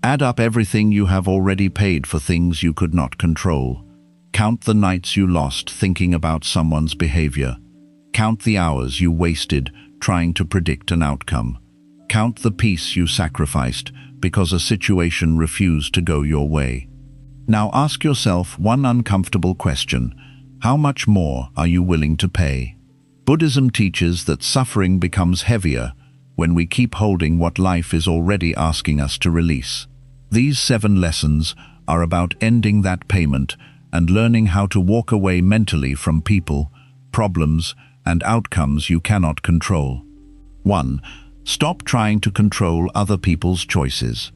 Add up everything you have already paid for things you could not control. Count the nights you lost thinking about someone's behavior. Count the hours you wasted trying to predict an outcome. Count the peace you sacrificed because a situation refused to go your way. Now ask yourself one uncomfortable question. How much more are you willing to pay? Buddhism teaches that suffering becomes heavier when we keep holding what life is already asking us to release. These 7 lessons are about ending that payment and learning how to walk away mentally from people, problems, and outcomes you cannot control. 1. Stop trying to control other people's choices.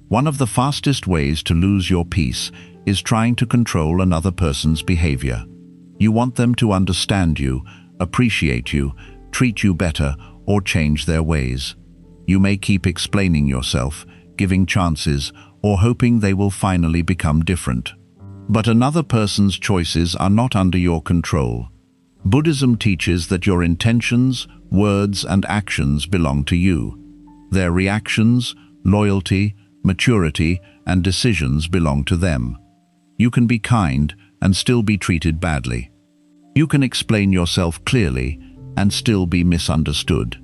One of the fastest ways to lose your peace is trying to control another person's behavior. You want them to understand you, appreciate you, treat you better, or change their ways. You may keep explaining yourself, giving chances, or hoping they will finally become different. But another person's choices are not under your control. Buddhism teaches that your intentions, words, and actions belong to you. Their reactions, loyalty, maturity, and decisions belong to them. You can be kind and still be treated badly. You can explain yourself clearly and still be misunderstood.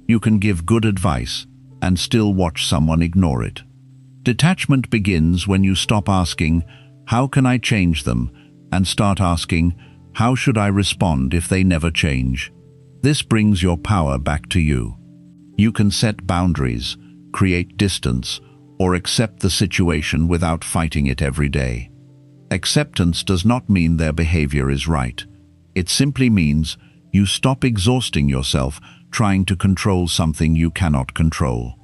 You can give good advice and still watch someone ignore it. Detachment begins when you stop asking, "How can I change them?" and start asking, "How should I respond if they never change?" This brings your power back to you. You can set boundaries, create distance, or accept the situation without fighting it every day. Acceptance does not mean their behavior is right. It simply means you stop exhausting yourself trying to control something you cannot control.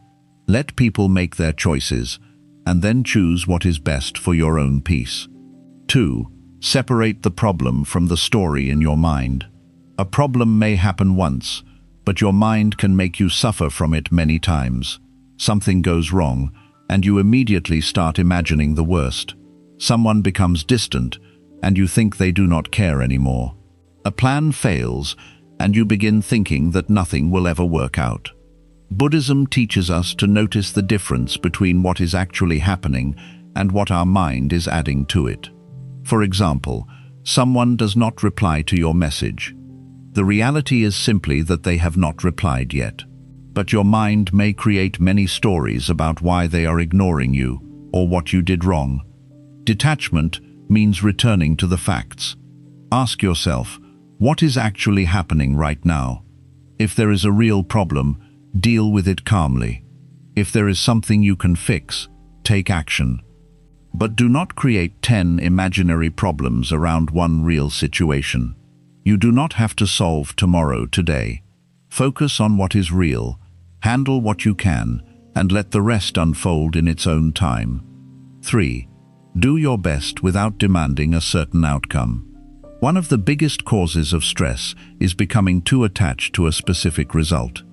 Let people make their choices, and then choose what is best for your own peace. 2. Separate the problem from the story in your mind. A problem may happen once, but your mind can make you suffer from it many times. Something goes wrong, and you immediately start imagining the worst. Someone becomes distant, and you think they do not care anymore. A plan fails, and you begin thinking that nothing will ever work out. Buddhism teaches us to notice the difference between what is actually happening and what our mind is adding to it. For example, someone does not reply to your message. The reality is simply that they have not replied yet. But your mind may create many stories about why they are ignoring you or what you did wrong. Detachment means returning to the facts. Ask yourself, what is actually happening right now? If there is a real problem, deal with it calmly. If there is something you can fix, take action. But do not create 10 imaginary problems around one real situation. You do not have to solve tomorrow today. Focus on what is real, handle what you can, and let the rest unfold in its own time. 3. Do your best without demanding a certain outcome. One of the biggest causes of stress is becoming too attached to a specific result.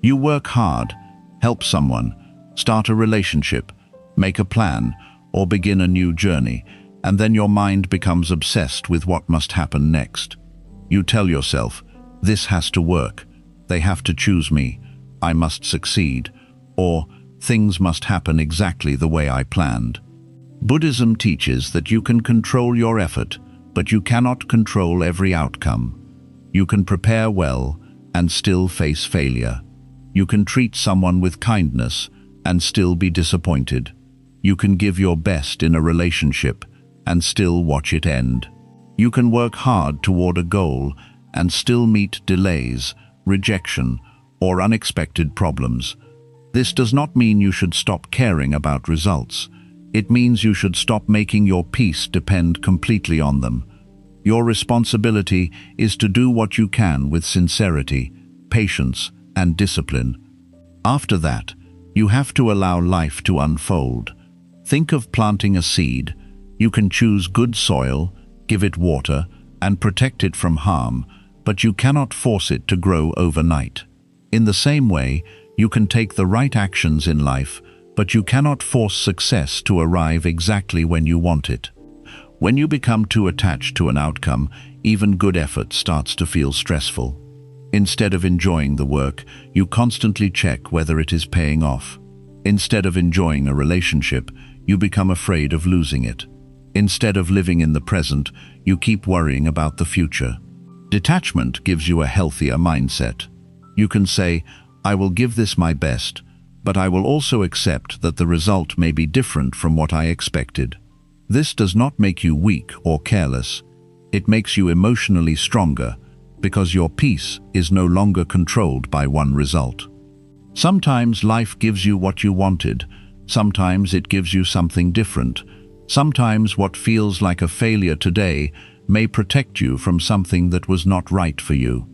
You work hard, help someone, start a relationship, make a plan, or begin a new journey, and then your mind becomes obsessed with what must happen next. You tell yourself, "This has to work, they have to choose me, I must succeed," or "Things must happen exactly the way I planned." Buddhism teaches that you can control your effort, but you cannot control every outcome. You can prepare well and still face failure. You can treat someone with kindness and still be disappointed. You can give your best in a relationship and still watch it end. You can work hard toward a goal and still meet delays, rejection, or unexpected problems. This does not mean you should stop caring about results. It means you should stop making your peace depend completely on them. Your responsibility is to do what you can with sincerity, patience, and discipline. After that, you have to allow life to unfold. Think of planting a seed. You can choose good soil, give it water, and protect it from harm, but you cannot force it to grow overnight. In the same way, you can take the right actions in life, but you cannot force success to arrive exactly when you want it. When you become too attached to an outcome, even good effort starts to feel stressful. Instead of enjoying the work, you constantly check whether it is paying off. Instead of enjoying a relationship, you become afraid of losing it. Instead of living in the present, you keep worrying about the future. Detachment gives you a healthier mindset. You can say, I will give this my best, but I will also accept that the result may be different from what I expected. This does not make you weak or careless. It makes you emotionally stronger, because your peace is no longer controlled by one result. Sometimes life gives you what you wanted. Sometimes it gives you something different. Sometimes what feels like a failure today may protect you from something that was not right for you.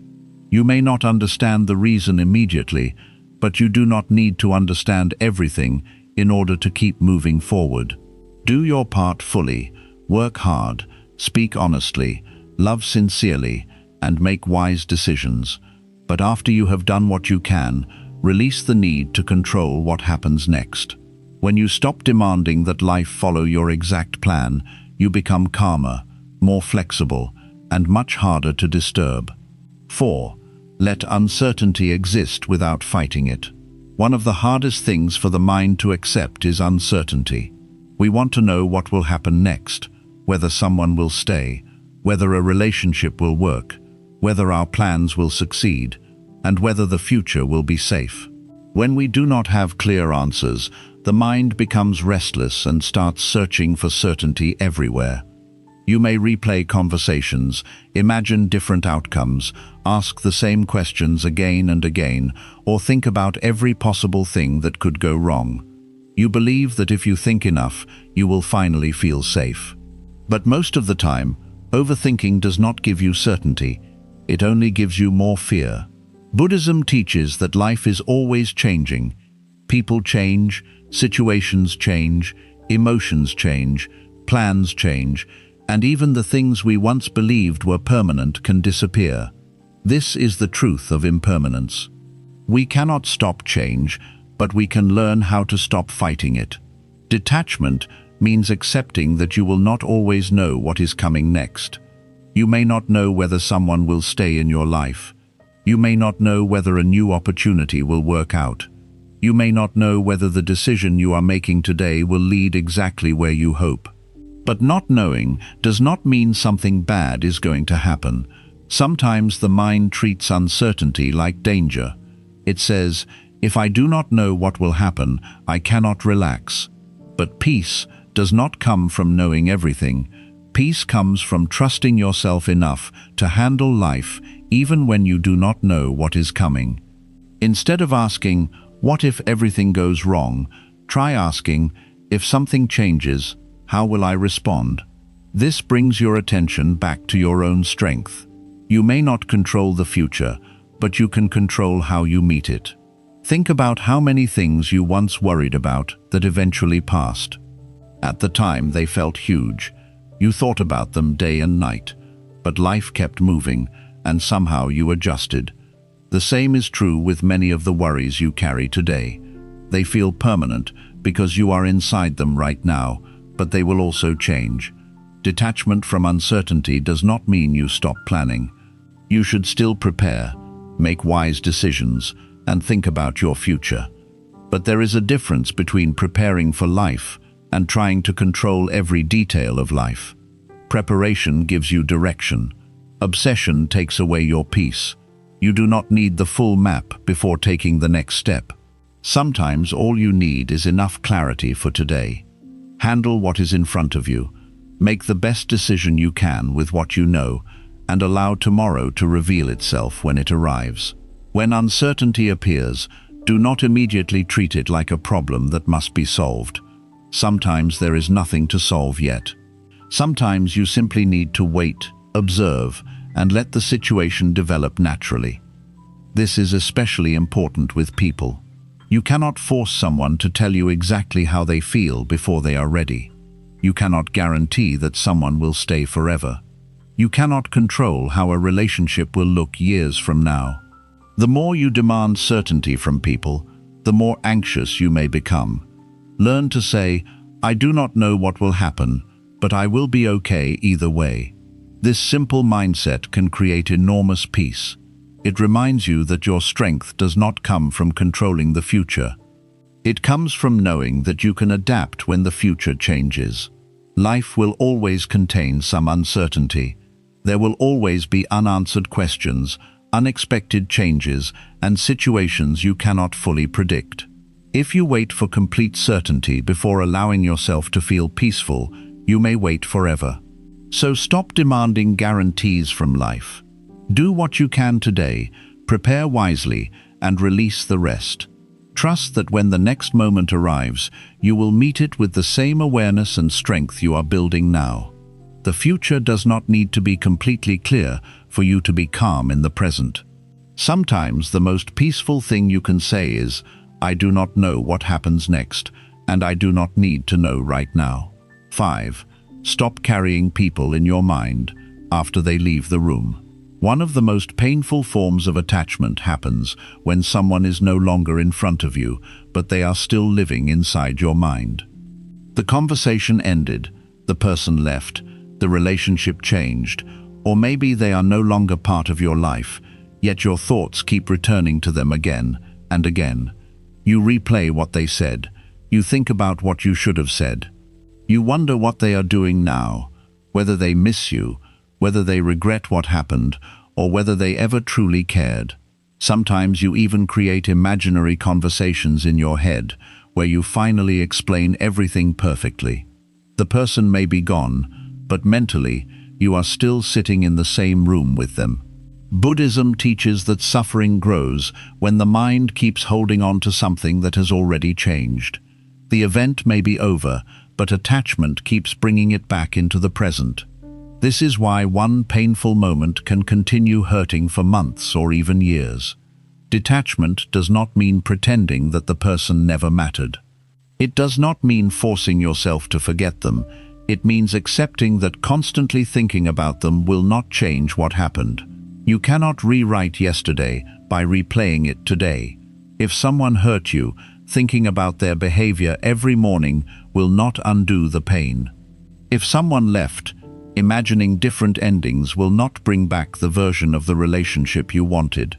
You may not understand the reason immediately, but you do not need to understand everything in order to keep moving forward. Do your part fully, work hard, speak honestly, love sincerely, and make wise decisions. But after you have done what you can, release the need to control what happens next. When you stop demanding that life follow your exact plan, you become calmer, more flexible, and much harder to disturb. 4. Let uncertainty exist without fighting it. One of the hardest things for the mind to accept is uncertainty. We want to know what will happen next, whether someone will stay, whether a relationship will work, whether our plans will succeed, and whether the future will be safe. When we do not have clear answers, the mind becomes restless and starts searching for certainty everywhere. You may replay conversations, imagine different outcomes, ask the same questions again and again, or think about every possible thing that could go wrong. You believe that if you think enough, you will finally feel safe. But most of the time, overthinking does not give you certainty. It only gives you more fear. Buddhism teaches that life is always changing. People change, situations change, emotions change, plans change, and even the things we once believed were permanent can disappear. This is the truth of impermanence. We cannot stop change, but we can learn how to stop fighting it. Detachment means accepting that you will not always know what is coming next. You may not know whether someone will stay in your life. You may not know whether a new opportunity will work out. You may not know whether the decision you are making today will lead exactly where you hope. But not knowing does not mean something bad is going to happen. Sometimes the mind treats uncertainty like danger. It says, if I do not know what will happen, I cannot relax. But peace does not come from knowing everything. Peace comes from trusting yourself enough to handle life even when you do not know what is coming. Instead of asking, what if everything goes wrong? Try asking, if something changes, how will I respond? This brings your attention back to your own strength. You may not control the future, but you can control how you meet it. Think about how many things you once worried about that eventually passed. At the time, they felt huge. You thought about them day and night, but life kept moving, and somehow you adjusted. The same is true with many of the worries you carry today. They feel permanent because you are inside them right now, but they will also change. Detachment from uncertainty does not mean you stop planning. You should still prepare, make wise decisions, and think about your future. But there is a difference between preparing for life and trying to control every detail of life. Preparation gives you direction. Obsession takes away your peace. You do not need the full map before taking the next step. Sometimes all you need is enough clarity for today. Handle what is in front of you. Make the best decision you can with what you know, and allow tomorrow to reveal itself when it arrives. When uncertainty appears, do not immediately treat it like a problem that must be solved. Sometimes there is nothing to solve yet. Sometimes you simply need to wait, observe, and let the situation develop naturally. This is especially important with people. You cannot force someone to tell you exactly how they feel before they are ready. You cannot guarantee that someone will stay forever. You cannot control how a relationship will look years from now. The more you demand certainty from people, the more anxious you may become. Learn to say, I do not know what will happen, but I will be okay either way. This simple mindset can create enormous peace. It reminds you that your strength does not come from controlling the future. It comes from knowing that you can adapt when the future changes. Life will always contain some uncertainty. There will always be unanswered questions, unexpected changes, and situations you cannot fully predict. If you wait for complete certainty before allowing yourself to feel peaceful, you may wait forever. So stop demanding guarantees from life. Do what you can today, prepare wisely, and release the rest. Trust that when the next moment arrives, you will meet it with the same awareness and strength you are building now. The future does not need to be completely clear for you to be calm in the present. Sometimes the most peaceful thing you can say is, "I do not know what happens next, and I do not need to know right now." 5. Stop carrying people in your mind after they leave the room. One of the most painful forms of attachment happens when someone is no longer in front of you, but they are still living inside your mind. The conversation ended, the person left, the relationship changed, or maybe they are no longer part of your life, yet your thoughts keep returning to them again and again. You replay what they said. You think about what you should have said. You wonder what they are doing now, whether they miss you, whether they regret what happened, or whether they ever truly cared. Sometimes you even create imaginary conversations in your head where you finally explain everything perfectly. The person may be gone, but mentally, you are still sitting in the same room with them. Buddhism teaches that suffering grows when the mind keeps holding on to something that has already changed. The event may be over, but attachment keeps bringing it back into the present. This is why one painful moment can continue hurting for months or even years. Detachment does not mean pretending that the person never mattered. It does not mean forcing yourself to forget them. It means accepting that constantly thinking about them will not change what happened. You cannot rewrite yesterday by replaying it today. If someone hurt you, thinking about their behavior every morning will not undo the pain. If someone left, imagining different endings will not bring back the version of the relationship you wanted.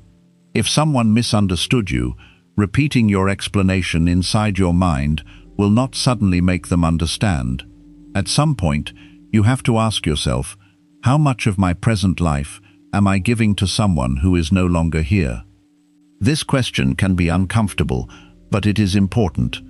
If someone misunderstood you, repeating your explanation inside your mind will not suddenly make them understand. At some point, you have to ask yourself, how much of my present life am I giving to someone who is no longer here? This question can be uncomfortable, but it is important.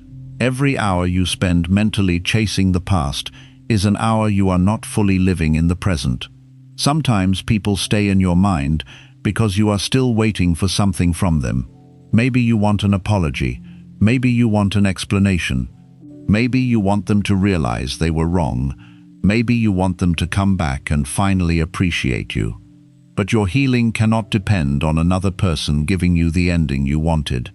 Every hour you spend mentally chasing the past is an hour you are not fully living in the present. Sometimes people stay in your mind because you are still waiting for something from them. Maybe you want an apology. Maybe you want an explanation. Maybe you want them to realize they were wrong. Maybe you want them to come back and finally appreciate you. But your healing cannot depend on another person giving you the ending you wanted.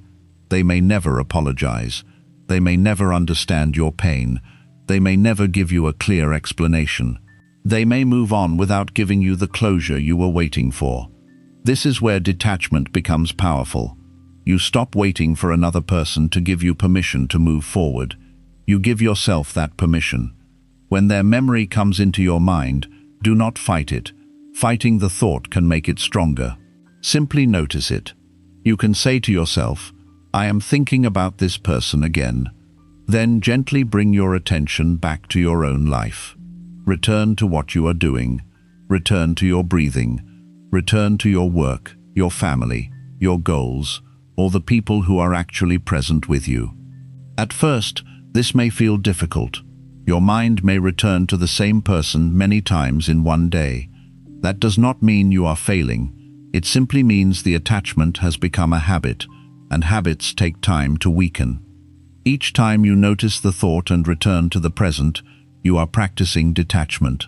They may never apologize. They may never understand your pain. They may never give you a clear explanation. They may move on without giving you the closure you were waiting for. This is where detachment becomes powerful. You stop waiting for another person to give you permission to move forward. You give yourself that permission. When their memory comes into your mind, do not fight it. Fighting the thought can make it stronger. Simply notice it. You can say to yourself, "I am thinking about this person again." Then gently bring your attention back to your own life. Return to what you are doing. Return to your breathing. Return to your work, your family, your goals, or the people who are actually present with you. At first, this may feel difficult. Your mind may return to the same person many times in one day. That does not mean you are failing. It simply means the attachment has become a habit, and habits take time to weaken. Each time you notice the thought and return to the present, you are practicing detachment.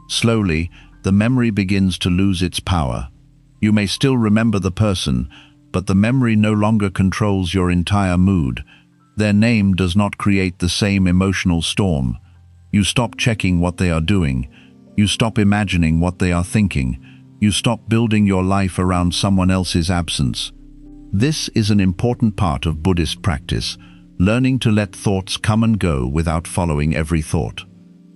Slowly, the memory begins to lose its power. You may still remember the person, but the memory no longer controls your entire mood. Their name does not create the same emotional storm. You stop checking what they are doing. You stop imagining what they are thinking. You stop building your life around someone else's absence. This is an important part of Buddhist practice, learning to let thoughts come and go without following every thought.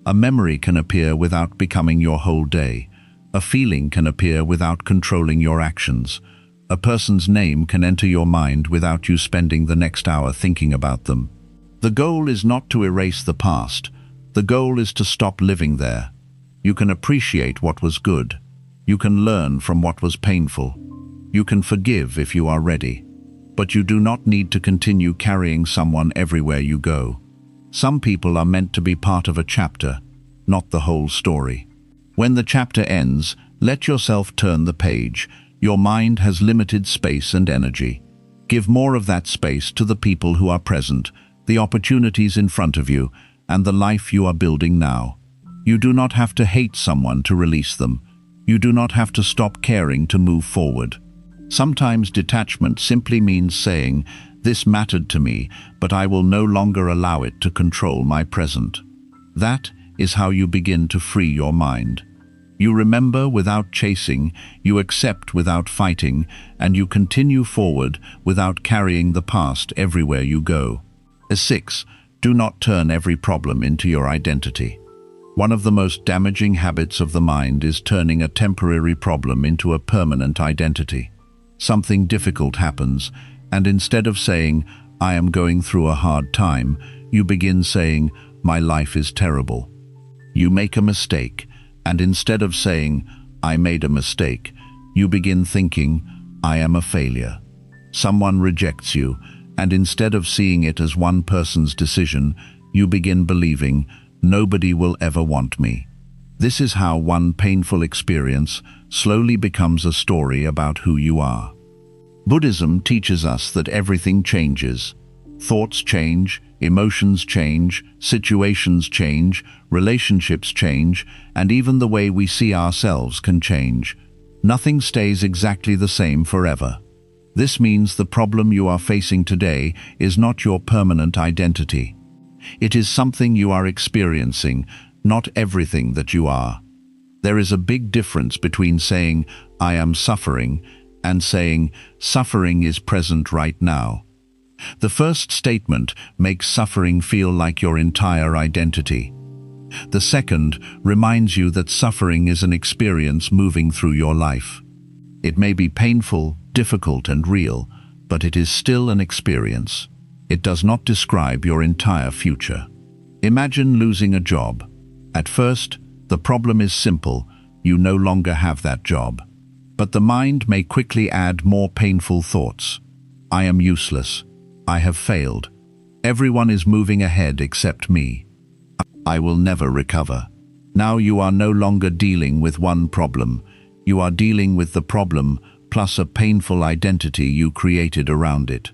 A memory can appear without becoming your whole day. A feeling can appear without controlling your actions. A person's name can enter your mind without you spending the next hour thinking about them. The goal is not to erase the past. The goal is to stop living there. You can appreciate what was good. You can learn from what was painful. You can forgive if you are ready. But you do not need to continue carrying someone everywhere you go. Some people are meant to be part of a chapter, not the whole story. When the chapter ends, let yourself turn the page. Your mind has limited space and energy. Give more of that space to the people who are present, the opportunities in front of you, and the life you are building now. You do not have to hate someone to release them. You do not have to stop caring to move forward. Sometimes detachment simply means saying, "This mattered to me, but I will no longer allow it to control my present." That is how you begin to free your mind. You remember without chasing, you accept without fighting, and you continue forward without carrying the past everywhere you go. 6. Do not turn every problem into your identity. One of the most damaging habits of the mind is turning a temporary problem into a permanent identity. Something difficult happens, and instead of saying, "I am going through a hard time," you begin saying, "My life is terrible." You make a mistake, and instead of saying, "I made a mistake," you begin thinking, "I am a failure." Someone rejects you, and instead of seeing it as one person's decision, you begin believing, "Nobody will ever want me." This is how one painful experience slowly becomes a story about who you are. Buddhism teaches us that everything changes. Thoughts change, emotions change, situations change, relationships change, and even the way we see ourselves can change. Nothing stays exactly the same forever. This means the problem you are facing today is not your permanent identity. It is something you are experiencing, not everything that you are. There is a big difference between saying, "I am suffering," and saying, "Suffering is present right now." The first statement makes suffering feel like your entire identity. The second reminds you that suffering is an experience moving through your life. It may be painful, difficult, and real, but it is still an experience. It does not describe your entire future. Imagine losing a job. At first, the problem is simple. You no longer have that job. But the mind may quickly add more painful thoughts. "I am useless. I have failed. Everyone is moving ahead except me. I will never recover." Now you are no longer dealing with one problem. You are dealing with the problem plus a painful identity you created around it.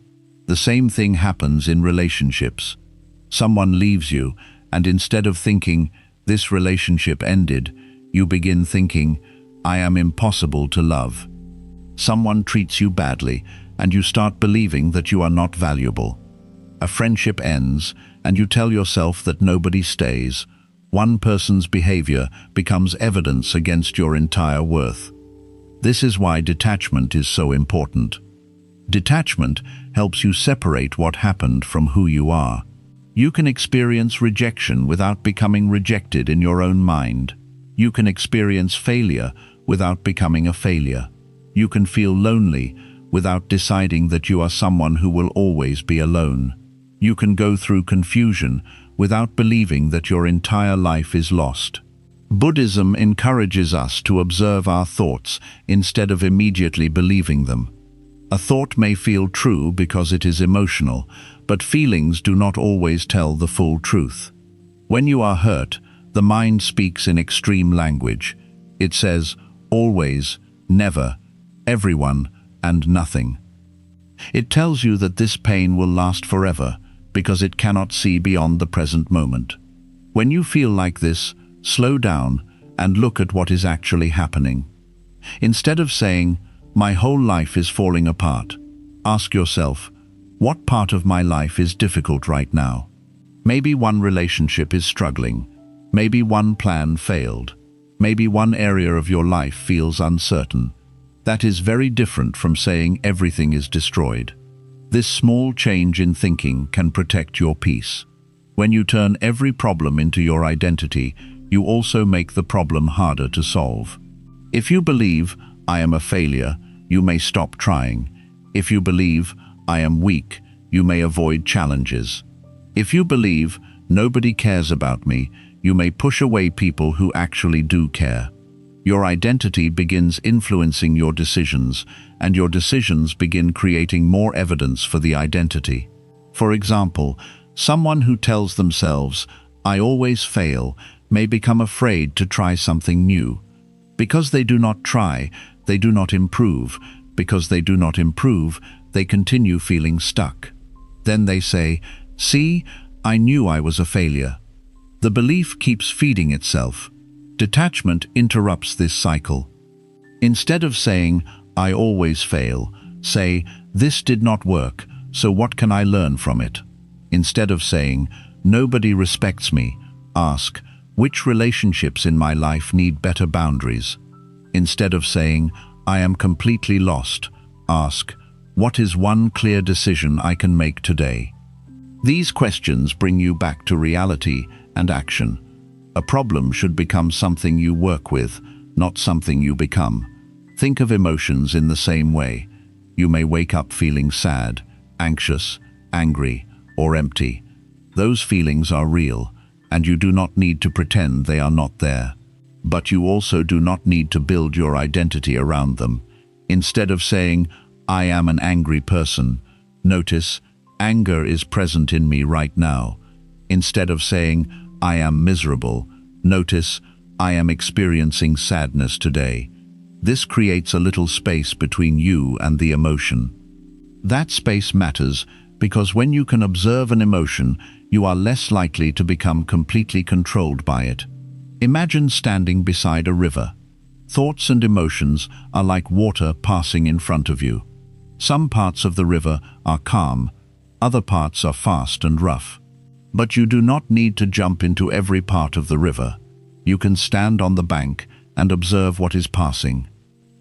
The same thing happens in relationships. Someone leaves you, and instead of thinking, "This relationship ended," you begin thinking, "I am impossible to love." Someone treats you badly, and you start believing that you are not valuable. A friendship ends, and you tell yourself that nobody stays. One person's behavior becomes evidence against your entire worth. This is why detachment is so important. Detachment helps you separate what happened from who you are. You can experience rejection without becoming rejected in your own mind. You can experience failure without becoming a failure. You can feel lonely without deciding that you are someone who will always be alone. You can go through confusion without believing that your entire life is lost. Buddhism encourages us to observe our thoughts instead of immediately believing them. A thought may feel true because it is emotional, but feelings do not always tell the full truth. When you are hurt, the mind speaks in extreme language. It says, "always," "never," "everyone," and "nothing." It tells you that this pain will last forever because it cannot see beyond the present moment. When you feel like this, slow down and look at what is actually happening. Instead of saying, "My whole life is falling apart," ask yourself, what part of my life is difficult right now? Maybe one relationship is struggling. Maybe one plan failed. Maybe one area of your life feels uncertain. That is very different from saying everything is destroyed. This small change in thinking can protect your peace. When you turn every problem into your identity, you also make the problem harder to solve. If you believe, "I am a failure," you may stop trying. If you believe, I am weak, you may avoid challenges. If you believe, nobody cares about me, you may push away people who actually do care. Your identity begins influencing your decisions, and your decisions begin creating more evidence for the identity. For example, someone who tells themselves, I always fail, may become afraid to try something new. Because they do not try, they do not improve. Because they do not improve, they continue feeling stuck. Then they say, see, I knew I was a failure. The belief keeps feeding itself. Detachment interrupts this cycle. Instead of saying, I always fail, say, this did not work, so what can I learn from it? Instead of saying, nobody respects me, ask, which relationships in my life need better boundaries? Instead of saying, I am completely lost, ask, what is one clear decision I can make today? These questions bring you back to reality and action. A problem should become something you work with, not something you become. Think of emotions in the same way. You may wake up feeling sad, anxious, angry, or empty. Those feelings are real, and you do not need to pretend they are not there. But you also do not need to build your identity around them. Instead of saying, I am an angry person, notice, anger is present in me right now. Instead of saying, I am miserable, notice, I am experiencing sadness today. This creates a little space between you and the emotion. That space matters because when you can observe an emotion, you are less likely to become completely controlled by it. Imagine standing beside a river. Thoughts and emotions are like water passing in front of you. Some parts of the river are calm, other parts are fast and rough. But you do not need to jump into every part of the river. You can stand on the bank and observe what is passing.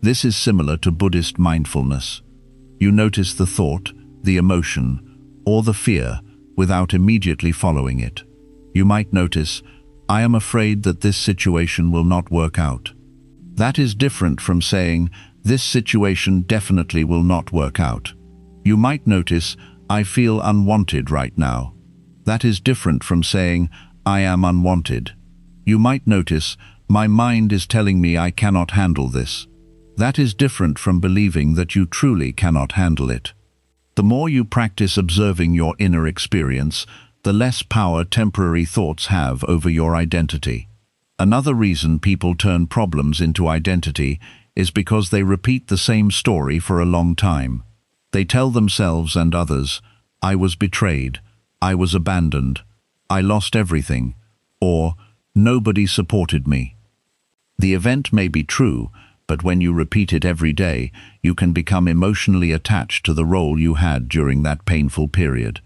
This is similar to Buddhist mindfulness. You notice the thought, the emotion, or the fear without immediately following it. You might notice, I am afraid that this situation will not work out. That is different from saying, this situation definitely will not work out. You might notice, I feel unwanted right now. That is different from saying, I am unwanted. You might notice, my mind is telling me I cannot handle this. That is different from believing that you truly cannot handle it. The more you practice observing your inner experience, the less power temporary thoughts have over your identity. Another reason people turn problems into identity is because they repeat the same story for a long time. They tell themselves and others, I was betrayed, I was abandoned, I lost everything, or nobody supported me. The event may be true, but when you repeat it every day, you can become emotionally attached to the role you had during that painful period.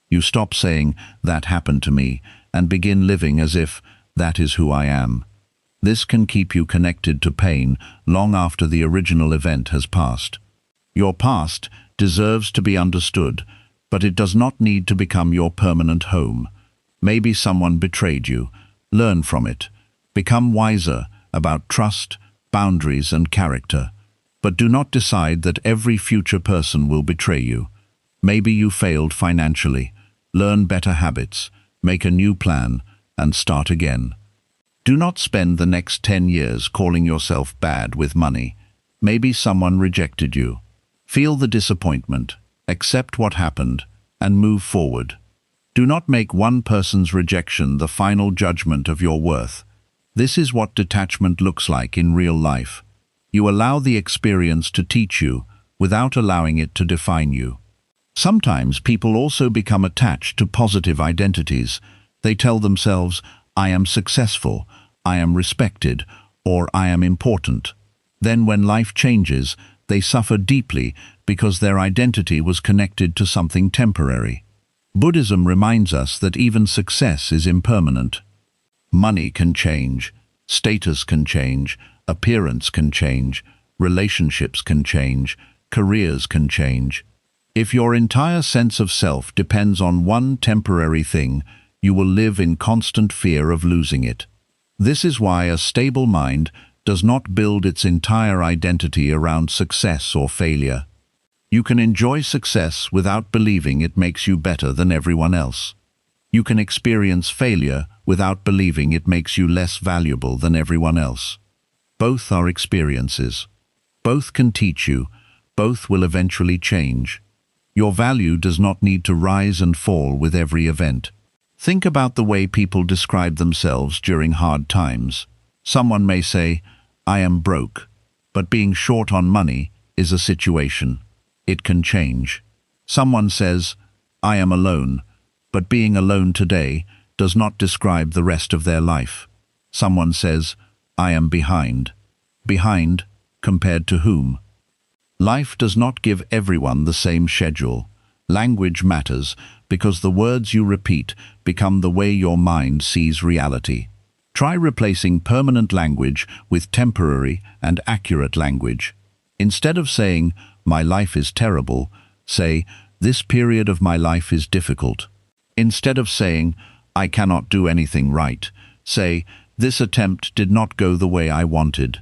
You stop saying, that happened to me, and begin living as if, that is who I am. This can keep you connected to pain long after the original event has passed. Your past deserves to be understood, but it does not need to become your permanent home. Maybe someone betrayed you. Learn from it. Become wiser about trust, boundaries, and character. But do not decide that every future person will betray you. Maybe you failed financially. Learn better habits, make a new plan, and start again. Do not spend the next 10 years calling yourself bad with money. Maybe someone rejected you. Feel the disappointment, accept what happened, and move forward. Do not make one person's rejection the final judgment of your worth. This is what detachment looks like in real life. You allow the experience to teach you without allowing it to define you. Sometimes people also become attached to positive identities. They tell themselves, I am successful, I am respected, or I am important. Then when life changes, they suffer deeply because their identity was connected to something temporary. Buddhism reminds us that even success is impermanent. Money can change, status can change, appearance can change, relationships can change, careers can change. If your entire sense of self depends on one temporary thing, you will live in constant fear of losing it. This is why a stable mind does not build its entire identity around success or failure. You can enjoy success without believing it makes you better than everyone else. You can experience failure without believing it makes you less valuable than everyone else. Both are experiences. Both can teach you. Both will eventually change. Your value does not need to rise and fall with every event. Think about the way people describe themselves during hard times. Someone may say, "I am broke," but being short on money is a situation. It can change. Someone says, "I am alone," but being alone today does not describe the rest of their life. Someone says, "I am behind." Behind, compared to whom? Life does not give everyone the same schedule. Language matters because the words you repeat become the way your mind sees reality. Try replacing permanent language with temporary and accurate language. Instead of saying, "My life is terrible," say, "This period of my life is difficult." Instead of saying, "I cannot do anything right," say, "This attempt did not go the way I wanted."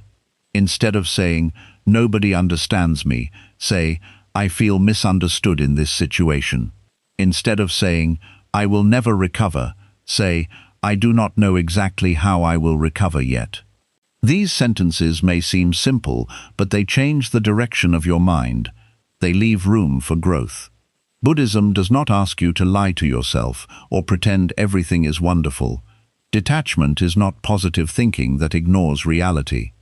Instead of saying, "Nobody understands me," say, "I feel misunderstood in this situation." Instead of saying, "I will never recover," say, "I do not know exactly how I will recover yet." These sentences may seem simple, but they change the direction of your mind. They leave room for growth. Buddhism does not ask you to lie to yourself or pretend everything is wonderful. Detachment is not positive thinking that ignores reality.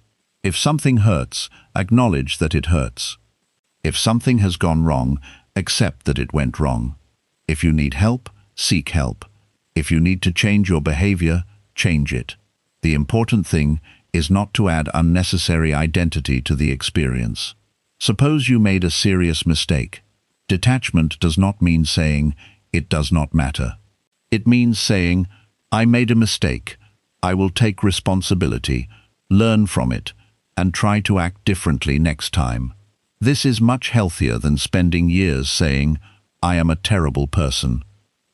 If something hurts, acknowledge that it hurts. If something has gone wrong, accept that it went wrong. If you need help, seek help. If you need to change your behavior, change it. The important thing is not to add unnecessary identity to the experience. Suppose you made a serious mistake. Detachment does not mean saying, "It does not matter." It means saying, "I made a mistake. I will take responsibility, learn from it, and try to act differently next time." This is much healthier than spending years saying, "I am a terrible person."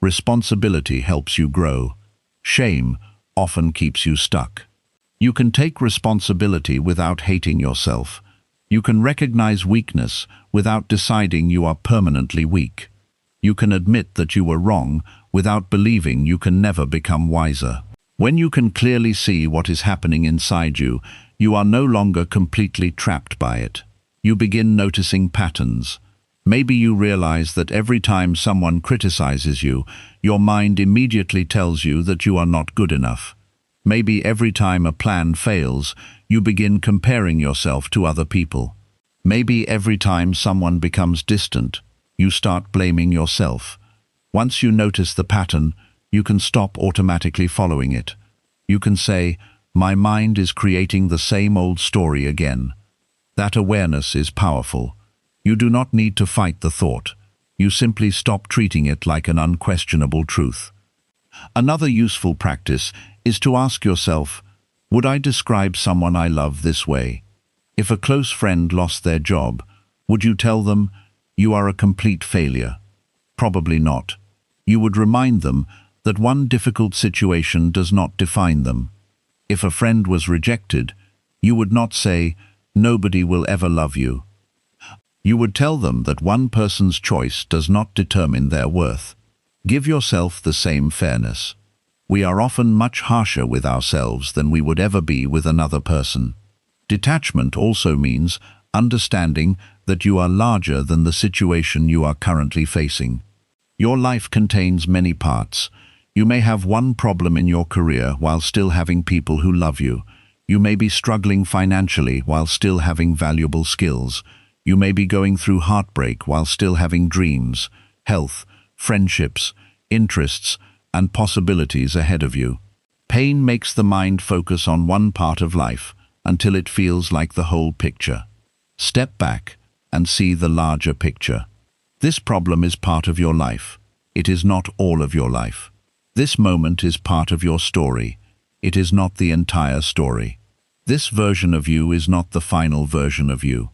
Responsibility helps you grow. Shame often keeps you stuck. You can take responsibility without hating yourself. You can recognize weakness without deciding you are permanently weak. You can admit that you were wrong without believing you can never become wiser. When you can clearly see what is happening inside you, you are no longer completely trapped by it. You begin noticing patterns. Maybe you realize that every time someone criticizes you, your mind immediately tells you that you are not good enough. Maybe every time a plan fails, you begin comparing yourself to other people. Maybe every time someone becomes distant, you start blaming yourself. Once you notice the pattern, you can stop automatically following it. You can say, "My mind is creating the same old story again." That awareness is powerful. You do not need to fight the thought. You simply stop treating it like an unquestionable truth. Another useful practice is to ask yourself, would I describe someone I love this way? If a close friend lost their job, would you tell them, "You are a complete failure"? Probably not. You would remind them that one difficult situation does not define them. If a friend was rejected, you would not say, "Nobody will ever love you." You would tell them that one person's choice does not determine their worth. Give yourself the same fairness. We are often much harsher with ourselves than we would ever be with another person. Detachment also means understanding that you are larger than the situation you are currently facing. Your life contains many parts. You may have one problem in your career while still having people who love you. You may be struggling financially while still having valuable skills. You may be going through heartbreak while still having dreams, health, friendships, interests, and possibilities ahead of you. Pain makes the mind focus on one part of life until it feels like the whole picture. Step back and see the larger picture. This problem is part of your life. It is not all of your life. This moment is part of your story. It is not the entire story. This version of you is not the final version of you.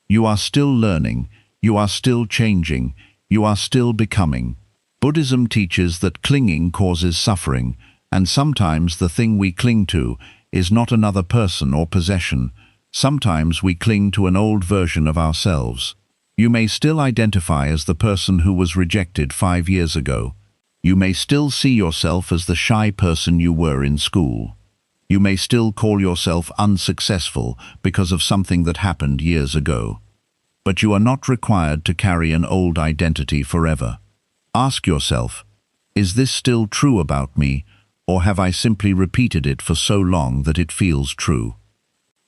You are still learning. You are still changing. You are still becoming. Buddhism teaches that clinging causes suffering, and sometimes the thing we cling to is not another person or possession. Sometimes we cling to an old version of ourselves. You may still identify as the person who was rejected 5 years ago. You may still see yourself as the shy person you were in school. You may still call yourself unsuccessful because of something that happened years ago. But you are not required to carry an old identity forever. Ask yourself, is this still true about me, or have I simply repeated it for so long that it feels true?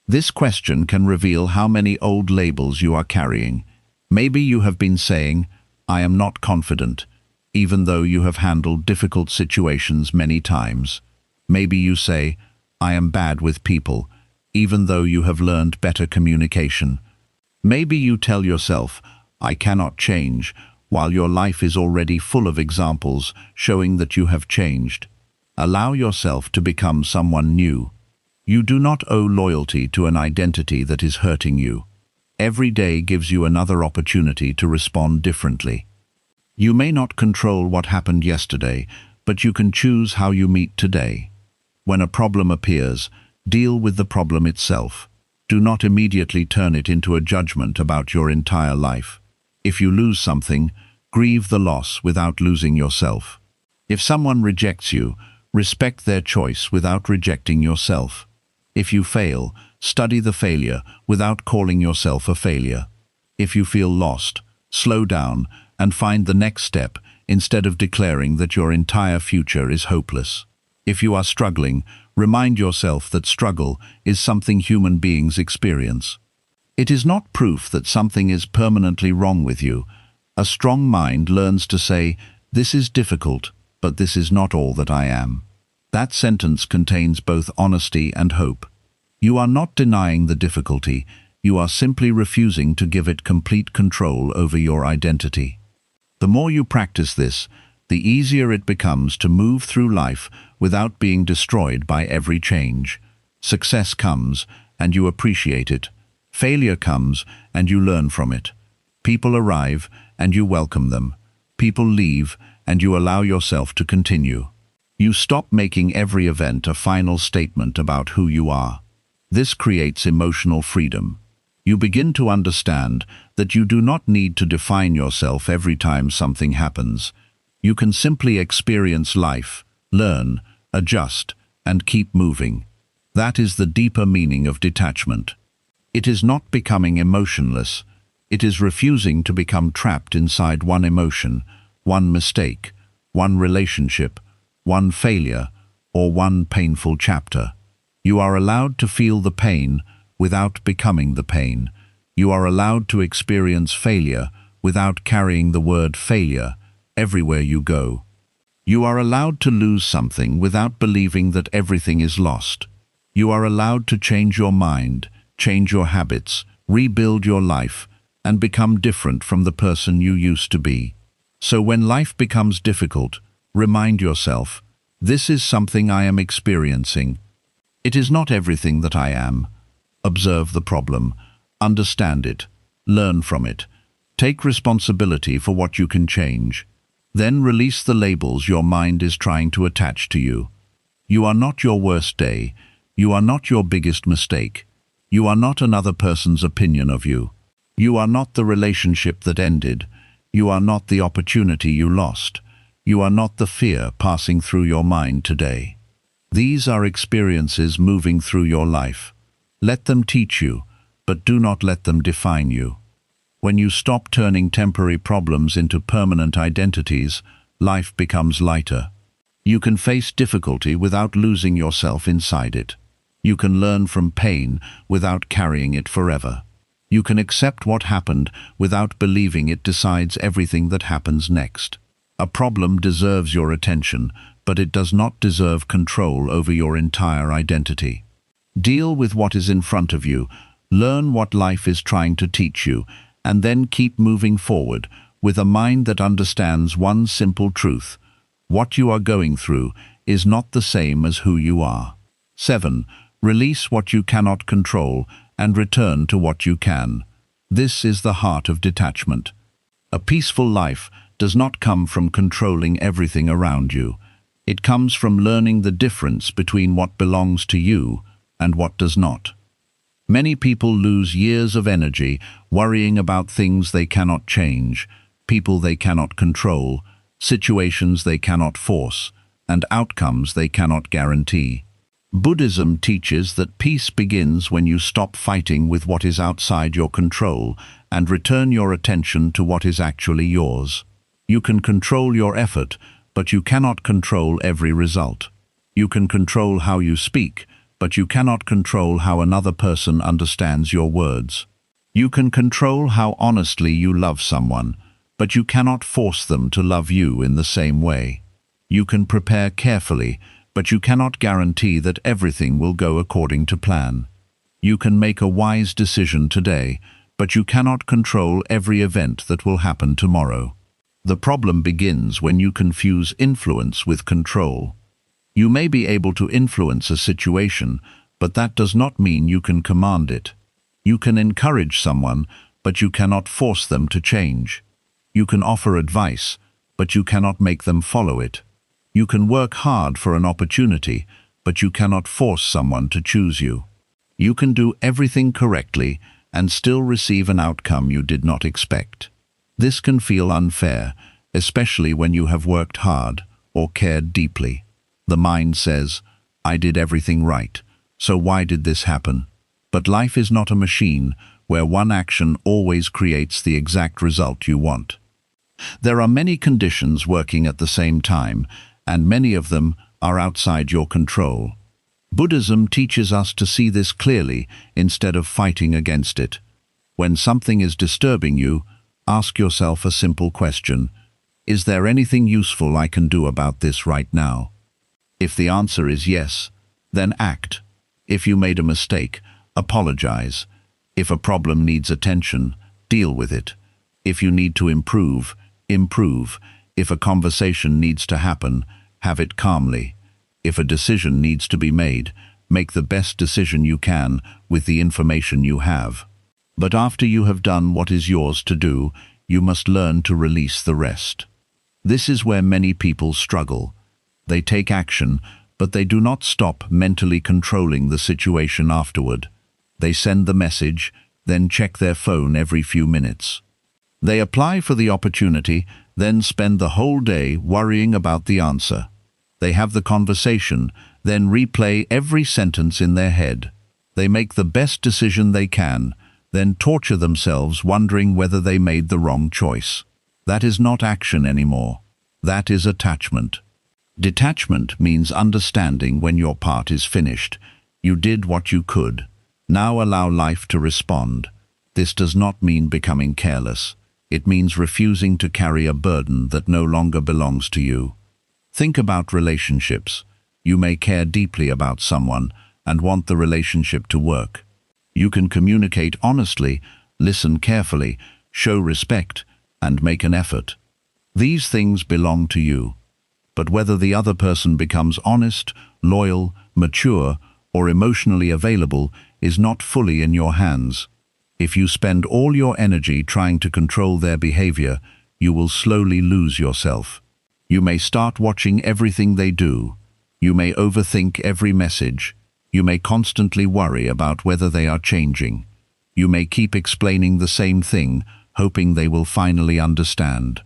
This question can reveal how many old labels you are carrying. Maybe you have been saying, "I am not confident," even though you have handled difficult situations many times. Maybe you say, "I am bad with people," even though you have learned better communication. Maybe you tell yourself, "I cannot change," while your life is already full of examples showing that you have changed. Allow yourself to become someone new. You do not owe loyalty to an identity that is hurting you. Every day gives you another opportunity to respond differently. You may not control what happened yesterday, but you can choose how you meet today. When a problem appears, deal with the problem itself. Do not immediately turn it into a judgment about your entire life. If you lose something, grieve the loss without losing yourself. If someone rejects you, respect their choice without rejecting yourself. If you fail, study the failure without calling yourself a failure. If you feel lost, slow down and find the next step instead of declaring that your entire future is hopeless. If you are struggling, remind yourself that struggle is something human beings experience. It is not proof that something is permanently wrong with you. A strong mind learns to say, "This is difficult, but this is not all that I am." That sentence contains both honesty and hope. You are not denying the difficulty, you are simply refusing to give it complete control over your identity. The more you practice this, the easier it becomes to move through life without being destroyed by every change. Success comes, and you appreciate it. Failure comes, and you learn from it. People arrive, and you welcome them. People leave, and you allow yourself to continue. You stop making every event a final statement about who you are. This creates emotional freedom. You begin to understand that you do not need to define yourself every time something happens. You can simply experience life, learn, adjust, and keep moving. That is the deeper meaning of detachment. It is not becoming emotionless. It is refusing to become trapped inside one emotion, one mistake, one relationship, one failure, or one painful chapter. You are allowed to feel the pain without becoming the pain. You are allowed to experience failure without carrying the word failure everywhere you go. You are allowed to lose something without believing that everything is lost. You are allowed to change your mind, change your habits, rebuild your life, and become different from the person you used to be. So when life becomes difficult, remind yourself, this is something I am experiencing. It is not everything that I am. Observe the problem, understand it, learn from it. Take responsibility for what you can change. Then release the labels your mind is trying to attach to you. You are not your worst day. You are not your biggest mistake. You are not another person's opinion of you. You are not the relationship that ended. You are not the opportunity you lost. You are not the fear passing through your mind today. These are experiences moving through your life. Let them teach you, but do not let them define you. When you stop turning temporary problems into permanent identities, life becomes lighter. You can face difficulty without losing yourself inside it. You can learn from pain without carrying it forever. You can accept what happened without believing it decides everything that happens next. A problem deserves your attention, but it does not deserve control over your entire identity. Deal with what is in front of you, learn what life is trying to teach you, and then keep moving forward with a mind that understands one simple truth. What you are going through is not the same as who you are. 7. Release what you cannot control and return to what you can. This is the heart of detachment. A peaceful life does not come from controlling everything around you. It comes from learning the difference between what belongs to you and what does not. Many people lose years of energy worrying about things they cannot change, people they cannot control, situations they cannot force, and outcomes they cannot guarantee. Buddhism teaches that peace begins when you stop fighting with what is outside your control and return your attention to what is actually yours. You can control your effort, but you cannot control every result. You can control how you speak, but you cannot control how another person understands your words. You can control how honestly you love someone, but you cannot force them to love you in the same way. You can prepare carefully, but you cannot guarantee that everything will go according to plan. You can make a wise decision today, but you cannot control every event that will happen tomorrow. The problem begins when you confuse influence with control. You may be able to influence a situation, but that does not mean you can command it. You can encourage someone, but you cannot force them to change. You can offer advice, but you cannot make them follow it. You can work hard for an opportunity, but you cannot force someone to choose you. You can do everything correctly and still receive an outcome you did not expect. This can feel unfair, especially when you have worked hard or cared deeply. The mind says, "I did everything right, so why did this happen?" But life is not a machine where one action always creates the exact result you want. There are many conditions working at the same time, and many of them are outside your control. Buddhism teaches us to see this clearly instead of fighting against it. When something is disturbing you, ask yourself a simple question: is there anything useful I can do about this right now? If the answer is yes, then act. If you made a mistake, apologize. If a problem needs attention, deal with it. If you need to improve, improve. If a conversation needs to happen, have it calmly. If a decision needs to be made, make the best decision you can with the information you have. But after you have done what is yours to do, you must learn to release the rest. This is where many people struggle. They take action, but they do not stop mentally controlling the situation afterward. They send the message, then check their phone every few minutes. They apply for the opportunity, then spend the whole day worrying about the answer. They have the conversation, then replay every sentence in their head. They make the best decision they can, then torture themselves wondering whether they made the wrong choice. That is not action anymore. That is attachment. Detachment means understanding when your part is finished. You did what you could. Now allow life to respond. This does not mean becoming careless. It means refusing to carry a burden that no longer belongs to you. Think about relationships. You may care deeply about someone and want the relationship to work. You can communicate honestly, listen carefully, show respect, and make an effort. These things belong to you. But whether the other person becomes honest, loyal, mature, or emotionally available is not fully in your hands. If you spend all your energy trying to control their behavior, you will slowly lose yourself. You may start watching everything they do. You may overthink every message. You may constantly worry about whether they are changing. You may keep explaining the same thing, hoping they will finally understand.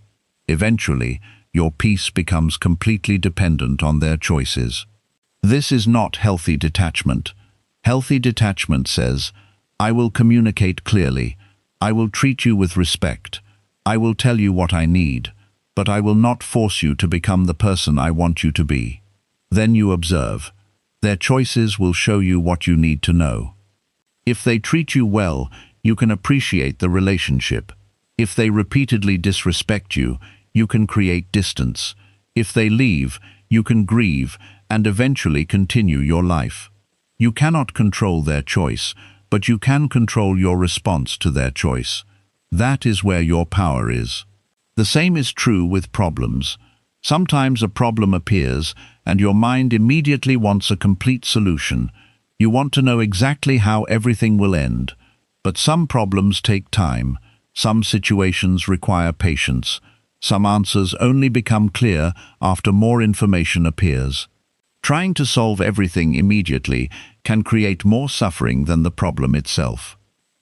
Eventually, your peace becomes completely dependent on their choices. This is not healthy detachment. Healthy detachment says, "I will communicate clearly. I will treat you with respect. I will tell you what I need, but I will not force you to become the person I want you to be." Then you observe. Their choices will show you what you need to know. If they treat you well, you can appreciate the relationship. If they repeatedly disrespect you, you can create distance. If they leave, you can grieve and eventually continue your life. You cannot control their choice, but you can control your response to their choice. That is where your power is. The same is true with problems. Sometimes a problem appears, and your mind immediately wants a complete solution. You want to know exactly how everything will end. But some problems take time. Some situations require patience. Some answers only become clear after more information appears. Trying to solve everything immediately can create more suffering than the problem itself.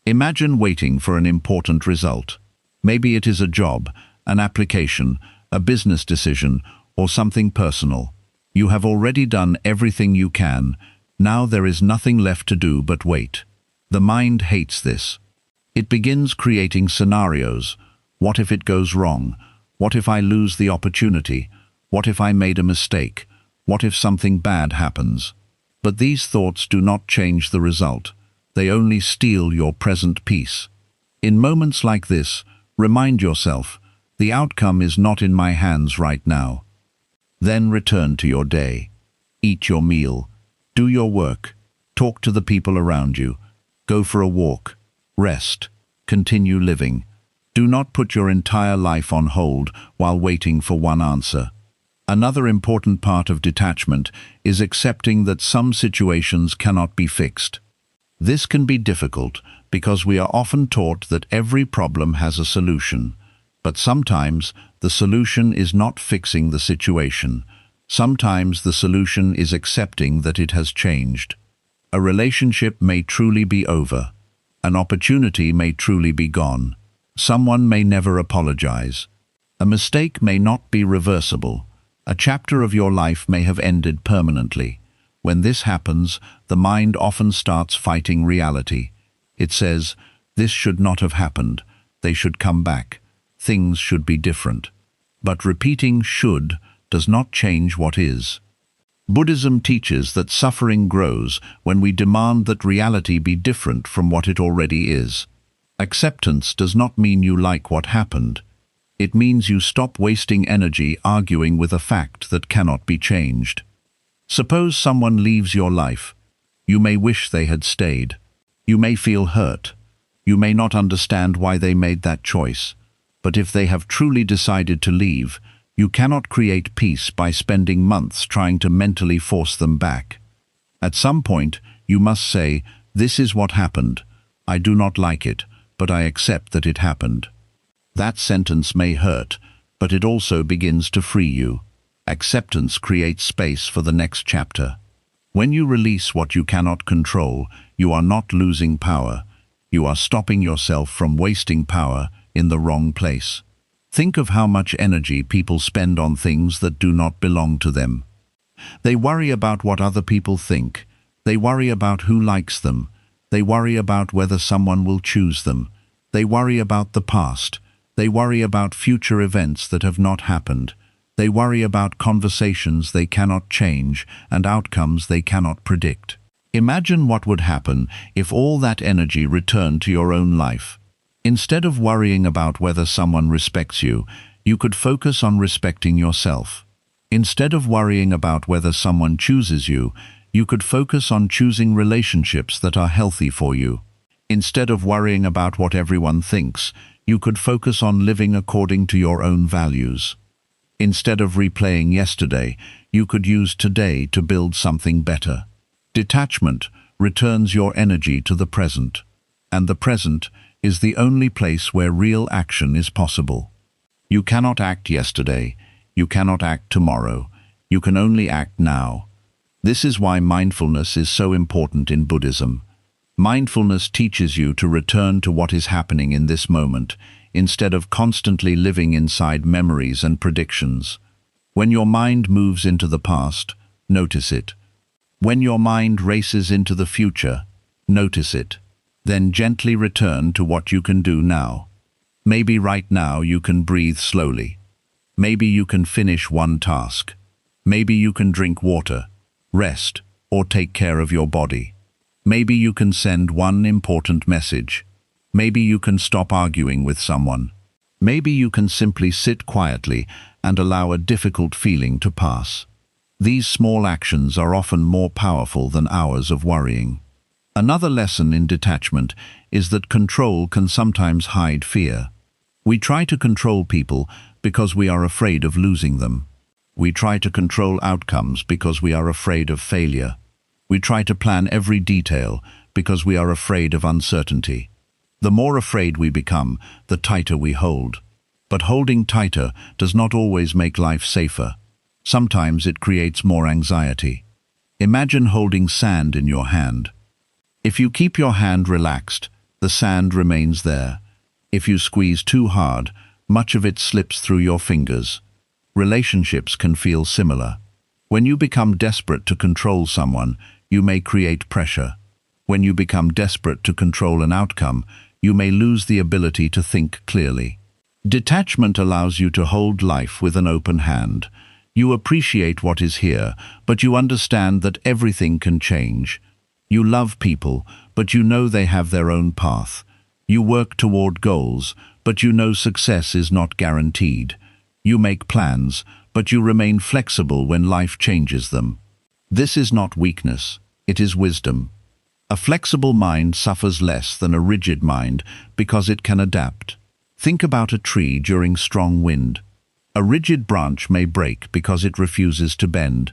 Imagine waiting for an important result. Maybe it is a job, an application, a business decision, or something personal. You have already done everything you can. Now there is nothing left to do but wait. The mind hates this. It begins creating scenarios. What if it goes wrong? What if I lose the opportunity? What if I made a mistake? What if something bad happens? But these thoughts do not change the result. They only steal your present peace. In moments like this, remind yourself, the outcome is not in my hands right now. Then return to your day. Eat your meal. Do your work. Talk to the people around you. Go for a walk. Rest. Continue living. Do not put your entire life on hold while waiting for one answer. Another important part of detachment is accepting that some situations cannot be fixed. This can be difficult because we are often taught that every problem has a solution. But sometimes the solution is not fixing the situation. Sometimes the solution is accepting that it has changed. A relationship may truly be over. An opportunity may truly be gone. Someone may never apologize. A mistake may not be reversible. A chapter of your life may have ended permanently. When this happens, the mind often starts fighting reality. It says, "This should not have happened. They should come back. Things should be different." But repeating "should" does not change what is. Buddhism teaches that suffering grows when we demand that reality be different from what it already is. Acceptance does not mean you like what happened. It means you stop wasting energy arguing with a fact that cannot be changed. Suppose someone leaves your life. You may wish they had stayed. You may feel hurt. You may not understand why they made that choice. But if they have truly decided to leave, you cannot create peace by spending months trying to mentally force them back. At some point, you must say, "This is what happened. I do not like it, but I accept that it happened." That sentence may hurt, but it also begins to free you. Acceptance creates space for the next chapter. When you release what you cannot control, you are not losing power. You are stopping yourself from wasting power in the wrong place. Think of how much energy people spend on things that do not belong to them. They worry about what other people think. They worry about who likes them. They worry about whether someone will choose them. They worry about the past. They worry about future events that have not happened. They worry about conversations they cannot change and outcomes they cannot predict. Imagine what would happen if all that energy returned to your own life. Instead of worrying about whether someone respects you, you could focus on respecting yourself. Instead of worrying about whether someone chooses you, you could focus on choosing relationships that are healthy for you. Instead of worrying about what everyone thinks, you could focus on living according to your own values. Instead of replaying yesterday, you could use today to build something better. Detachment returns your energy to the present, and the present is the only place where real action is possible. You cannot act yesterday, you cannot act tomorrow, you can only act now. This is why mindfulness is so important in Buddhism. Mindfulness teaches you to return to what is happening in this moment, instead of constantly living inside memories and predictions. When your mind moves into the past, notice it. When your mind races into the future, notice it. Then gently return to what you can do now. Maybe right now you can breathe slowly. Maybe you can finish one task. Maybe you can drink water, rest, or take care of your body. Maybe you can send one important message. Maybe you can stop arguing with someone. Maybe you can simply sit quietly and allow a difficult feeling to pass. These small actions are often more powerful than hours of worrying. Another lesson in detachment is that control can sometimes hide fear. We try to control people because we are afraid of losing them. We try to control outcomes because we are afraid of failure. We try to plan every detail because we are afraid of uncertainty. The more afraid we become, the tighter we hold. But holding tighter does not always make life safer. Sometimes it creates more anxiety. Imagine holding sand in your hand. If you keep your hand relaxed, the sand remains there. If you squeeze too hard, much of it slips through your fingers. Relationships can feel similar. When you become desperate to control someone, you may create pressure. When you become desperate to control an outcome, you may lose the ability to think clearly. Detachment allows you to hold life with an open hand. You appreciate what is here, but you understand that everything can change. You love people, but you know they have their own path. You work toward goals, but you know success is not guaranteed. You make plans, but you remain flexible when life changes them. This is not weakness, it is wisdom. A flexible mind suffers less than a rigid mind because it can adapt. Think about a tree during strong wind. A rigid branch may break because it refuses to bend.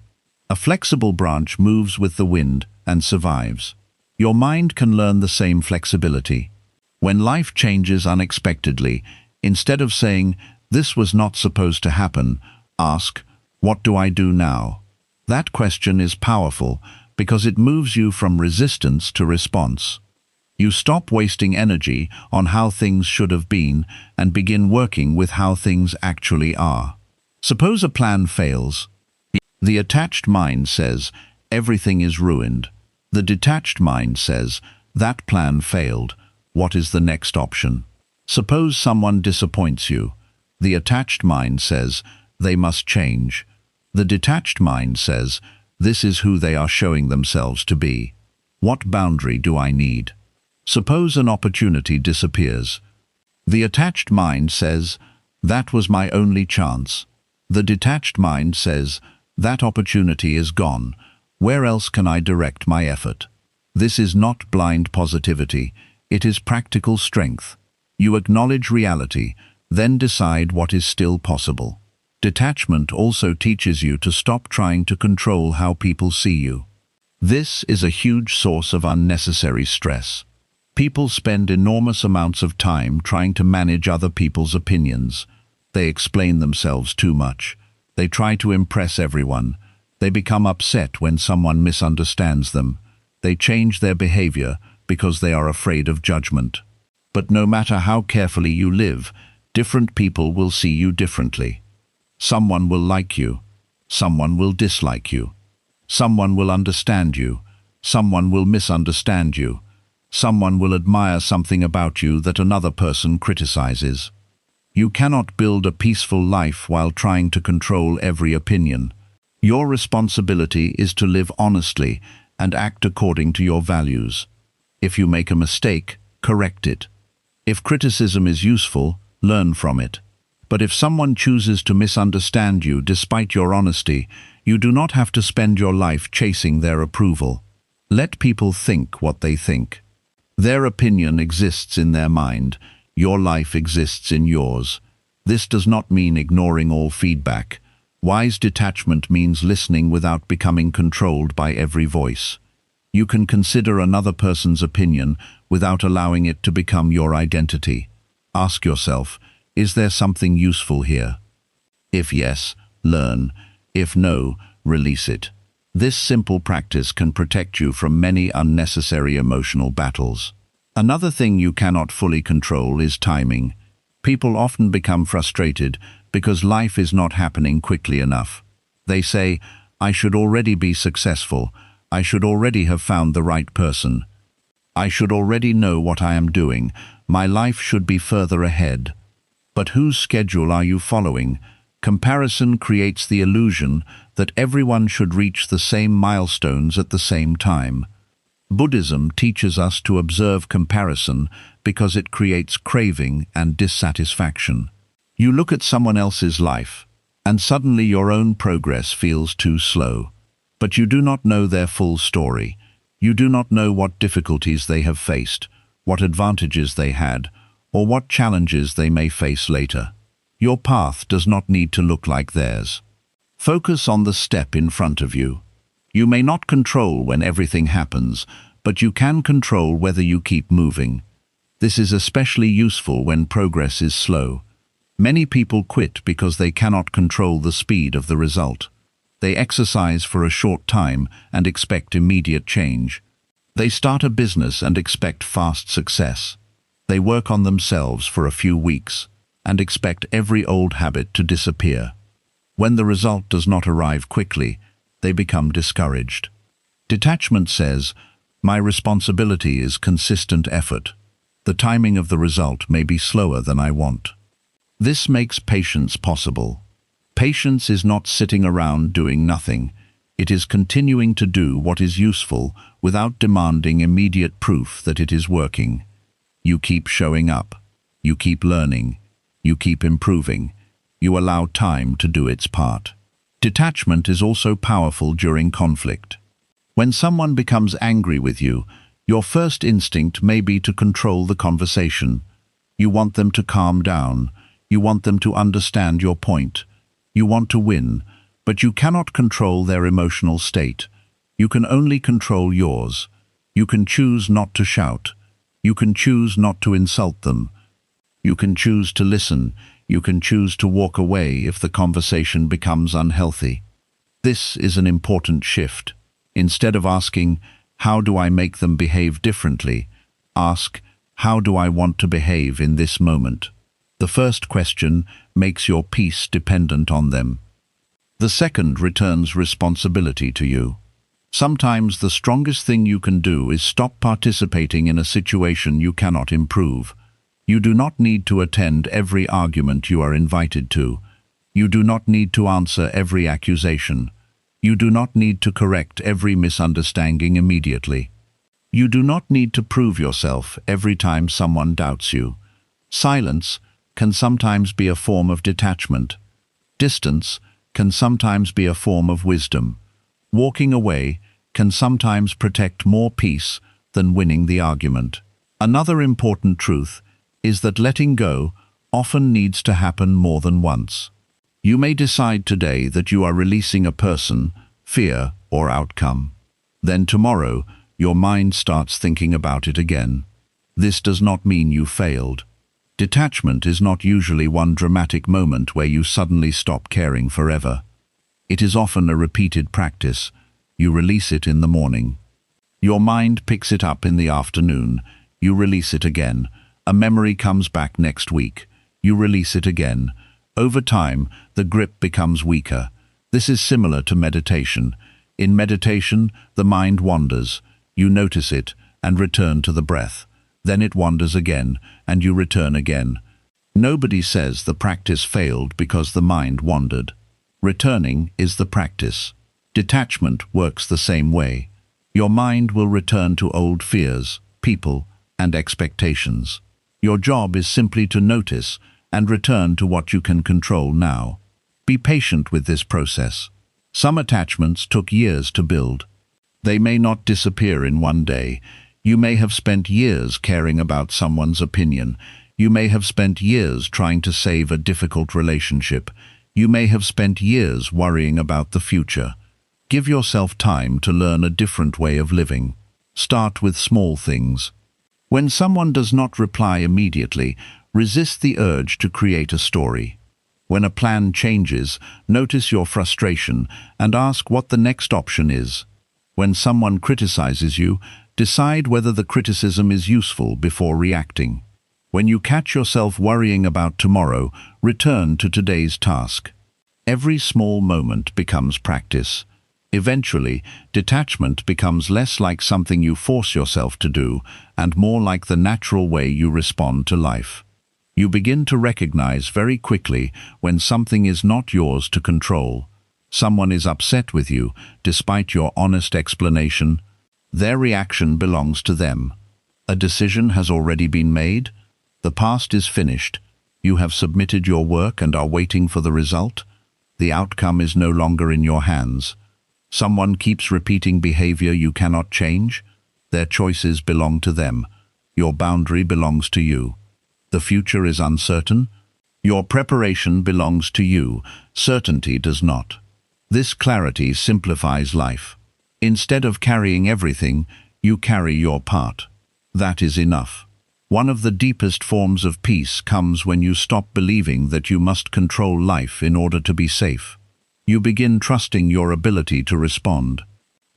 A flexible branch moves with the wind and survives. Your mind can learn the same flexibility. When life changes unexpectedly, instead of saying, "This was not supposed to happen," ask, "What do I do now?" That question is powerful because it moves you from resistance to response. You stop wasting energy on how things should have been and begin working with how things actually are. Suppose a plan fails. The attached mind says, "Everything is ruined." The detached mind says, "That plan failed. What is the next option?" Suppose someone disappoints you. The attached mind says, "They must change." The detached mind says, "This is who they are showing themselves to be. What boundary do I need?" Suppose an opportunity disappears. The attached mind says, "That was my only chance." The detached mind says, "That opportunity is gone. Where else can I direct my effort?" This is not blind positivity, it is practical strength. You acknowledge reality, then decide what is still possible. Detachment also teaches you to stop trying to control how people see you. This is a huge source of unnecessary stress. People spend enormous amounts of time trying to manage other people's opinions. They explain themselves too much. They try to impress everyone. They become upset when someone misunderstands them. They change their behavior because they are afraid of judgment. But no matter how carefully you live, different people will see you differently. Someone will like you. Someone will dislike you. Someone will understand you. Someone will misunderstand you. Someone will admire something about you that another person criticizes. You cannot build a peaceful life while trying to control every opinion. Your responsibility is to live honestly and act according to your values. If you make a mistake, correct it. If criticism is useful, learn from it. But if someone chooses to misunderstand you despite your honesty, you do not have to spend your life chasing their approval. Let people think what they think. Their opinion exists in their mind. Your life exists in yours. This does not mean ignoring all feedback. Wise detachment means listening without becoming controlled by every voice. You can consider another person's opinion without allowing it to become your identity. Ask yourself, is there something useful here? If yes, learn. If no, release it. This simple practice can protect you from many unnecessary emotional battles. Another thing you cannot fully control is timing. People often become frustrated because life is not happening quickly enough. They say, "I should already be successful. I should already have found the right person. I should already know what I am doing. My life should be further ahead." But whose schedule are you following? Comparison creates the illusion that everyone should reach the same milestones at the same time. Buddhism teaches us to observe comparison because it creates craving and dissatisfaction. You look at someone else's life, and suddenly your own progress feels too slow. But you do not know their full story. You do not know what difficulties they have faced, what advantages they had, or what challenges they may face later. Your path does not need to look like theirs. Focus on the step in front of you. You may not control when everything happens, but you can control whether you keep moving. This is especially useful when progress is slow. Many people quit because they cannot control the speed of the result. They exercise for a short time and expect immediate change. They start a business and expect fast success. They work on themselves for a few weeks and expect every old habit to disappear. When the result does not arrive quickly, they become discouraged. Detachment says, "My responsibility is consistent effort. The timing of the result may be slower than I want." This makes patience possible. Patience is not sitting around doing nothing. It is continuing to do what is useful without demanding immediate proof that it is working. You keep showing up. You keep learning. You keep improving. You allow time to do its part. Detachment is also powerful during conflict. When someone becomes angry with you, your first instinct may be to control the conversation. You want them to calm down. You want them to understand your point. You want to win, but you cannot control their emotional state. You can only control yours. You can choose not to shout. You can choose not to insult them. You can choose to listen. You can choose to walk away if the conversation becomes unhealthy. This is an important shift. Instead of asking, "How do I make them behave differently?" ask, "How do I want to behave in this moment?" The first question makes your peace dependent on them. The second returns responsibility to you. Sometimes the strongest thing you can do is stop participating in a situation you cannot improve. You do not need to attend every argument you are invited to. You do not need to answer every accusation. You do not need to correct every misunderstanding immediately. You do not need to prove yourself every time someone doubts you. Silence can sometimes be a form of detachment. Distance can sometimes be a form of wisdom. Walking away can sometimes protect more peace than winning the argument. Another important truth is that letting go often needs to happen more than once. You may decide today that you are releasing a person, fear, or outcome. Then tomorrow, your mind starts thinking about it again. This does not mean you failed. Detachment is not usually one dramatic moment where you suddenly stop caring forever. It is often a repeated practice. You release it in the morning. Your mind picks it up in the afternoon. You release it again. A memory comes back next week. You release it again. Over time, the grip becomes weaker. This is similar to meditation. In meditation, the mind wanders. You notice it and return to the breath. Then it wanders again, and you return again. Nobody says the practice failed because the mind wandered. Returning is the practice. Detachment works the same way. Your mind will return to old fears, people, and expectations. Your job is simply to notice and return to what you can control now. Be patient with this process. Some attachments took years to build. They may not disappear in one day. You may have spent years caring about someone's opinion. You may have spent years trying to save a difficult relationship. You may have spent years worrying about the future. Give yourself time to learn a different way of living. Start with small things. When someone does not reply immediately, resist the urge to create a story. When a plan changes, notice your frustration and ask what the next option is. When someone criticizes you, decide whether the criticism is useful before reacting. When you catch yourself worrying about tomorrow, return to today's task. Every small moment becomes practice. Eventually, detachment becomes less like something you force yourself to do and more like the natural way you respond to life. You begin to recognize very quickly when something is not yours to control. Someone is upset with you, despite your honest explanation. Their reaction belongs to them. A decision has already been made. The past is finished. You have submitted your work and are waiting for the result. The outcome is no longer in your hands. Someone keeps repeating behavior you cannot change. Their choices belong to them. Your boundary belongs to you. The future is uncertain. Your preparation belongs to you. Certainty does not. This clarity simplifies life. Instead of carrying everything, you carry your part. That is enough. One of the deepest forms of peace comes when you stop believing that you must control life in order to be safe. You begin trusting your ability to respond.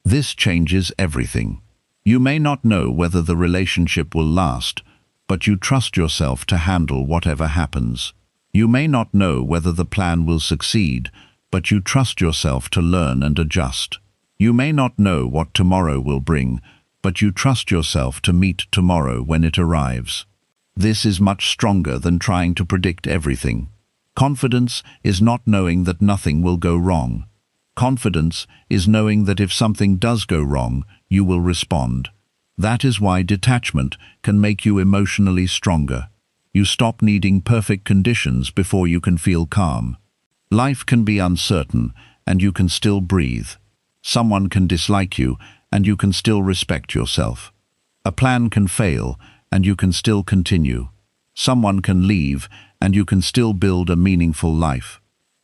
This changes everything. You may not know whether the relationship will last, but you trust yourself to handle whatever happens. You may not know whether the plan will succeed, but you trust yourself to learn and adjust. You may not know what tomorrow will bring, but you trust yourself to meet tomorrow when it arrives. This is much stronger than trying to predict everything. Confidence is not knowing that nothing will go wrong. Confidence is knowing that if something does go wrong, you will respond. That is why detachment can make you emotionally stronger. You stop needing perfect conditions before you can feel calm. Life can be uncertain, and you can still breathe. Someone can dislike you, and you can still respect yourself. A plan can fail, and you can still continue. Someone can leave, and you can still build a meaningful life.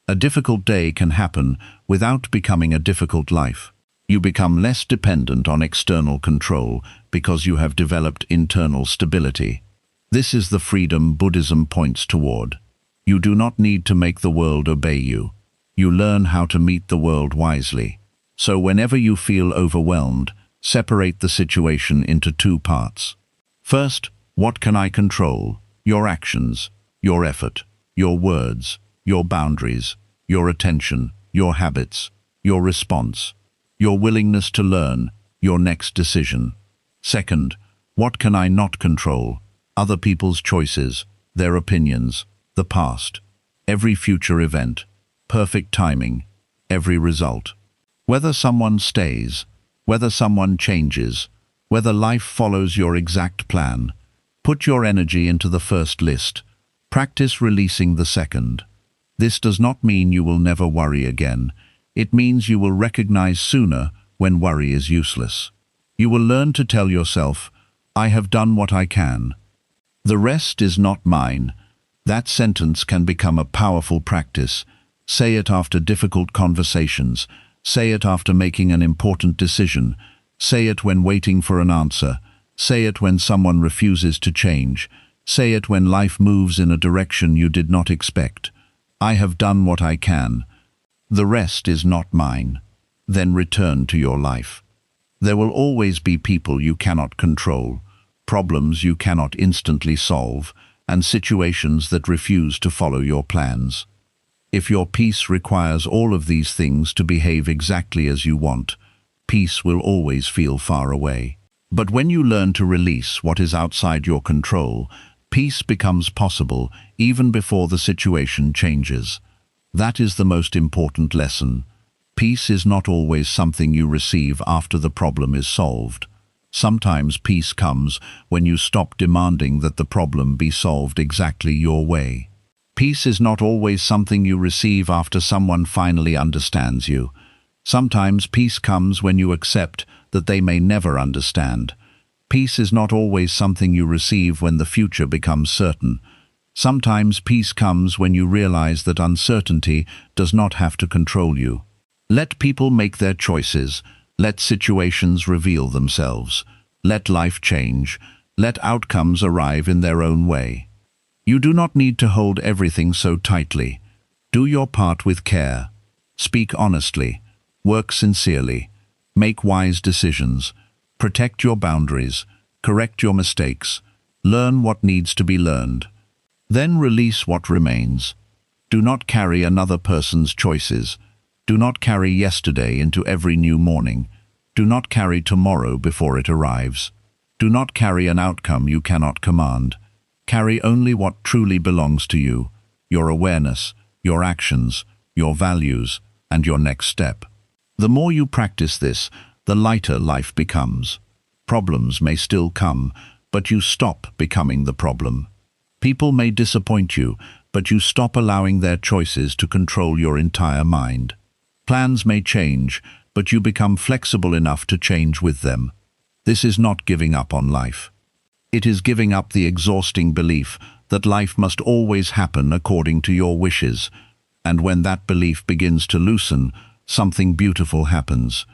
A difficult day can happen without becoming a difficult life. You become less dependent on external control because you have developed internal stability. This is the freedom Buddhism points toward. You do not need to make the world obey you. You learn how to meet the world wisely. So whenever you feel overwhelmed, separate the situation into two parts. First, what can I control? Your actions, your effort, your words, your boundaries, your attention, your habits, your response, your willingness to learn, your next decision. Second, what can I not control? Other people's choices, their opinions, the past, every future event, perfect timing, every result. Whether someone stays, whether someone changes, whether life follows your exact plan, put your energy into the first list. Practice releasing the second. This does not mean you will never worry again. It means you will recognize sooner when worry is useless. You will learn to tell yourself, I have done what I can. The rest is not mine. That sentence can become a powerful practice. Say it after difficult conversations. Say it after making an important decision. Say it when waiting for an answer. Say it when someone refuses to change. Say it when life moves in a direction you did not expect. I have done what I can. The rest is not mine. Then return to your life. There will always be people you cannot control, problems you cannot instantly solve, and situations that refuse to follow your plans. If your peace requires all of these things to behave exactly as you want, peace will always feel far away. But when you learn to release what is outside your control, peace becomes possible even before the situation changes. That is the most important lesson. Peace is not always something you receive after the problem is solved. Sometimes peace comes when you stop demanding that the problem be solved exactly your way. Peace is not always something you receive after someone finally understands you. Sometimes peace comes when you accept that they may never understand. Peace is not always something you receive when the future becomes certain. Sometimes peace comes when you realize that uncertainty does not have to control you. Let people make their choices. Let situations reveal themselves. Let life change. Let outcomes arrive in their own way. You do not need to hold everything so tightly. Do your part with care. Speak honestly. Work sincerely. Make wise decisions. Protect your boundaries. Correct your mistakes. Learn what needs to be learned. Then release what remains. Do not carry another person's choices. Do not carry yesterday into every new morning. Do not carry tomorrow before it arrives. Do not carry an outcome you cannot command. Carry only what truly belongs to you, your awareness, your actions, your values, and your next step. The more you practice this, the lighter life becomes. Problems may still come, but you stop becoming the problem. People may disappoint you, but you stop allowing their choices to control your entire mind. Plans may change, but you become flexible enough to change with them. This is not giving up on life. It is giving up the exhausting belief that life must always happen according to your wishes. And when that belief begins to loosen, something beautiful happens.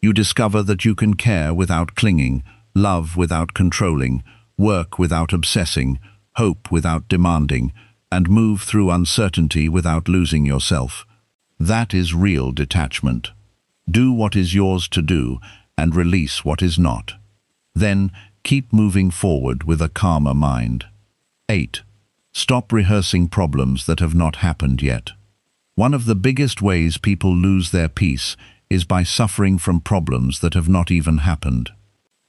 You discover that you can care without clinging, love without controlling, work without obsessing, hope without demanding, and move through uncertainty without losing yourself. That is real detachment. Do what is yours to do and release what is not. Then, keep moving forward with a calmer mind. 8. Stop rehearsing problems that have not happened yet. One of the biggest ways people lose their peace is by suffering from problems that have not even happened.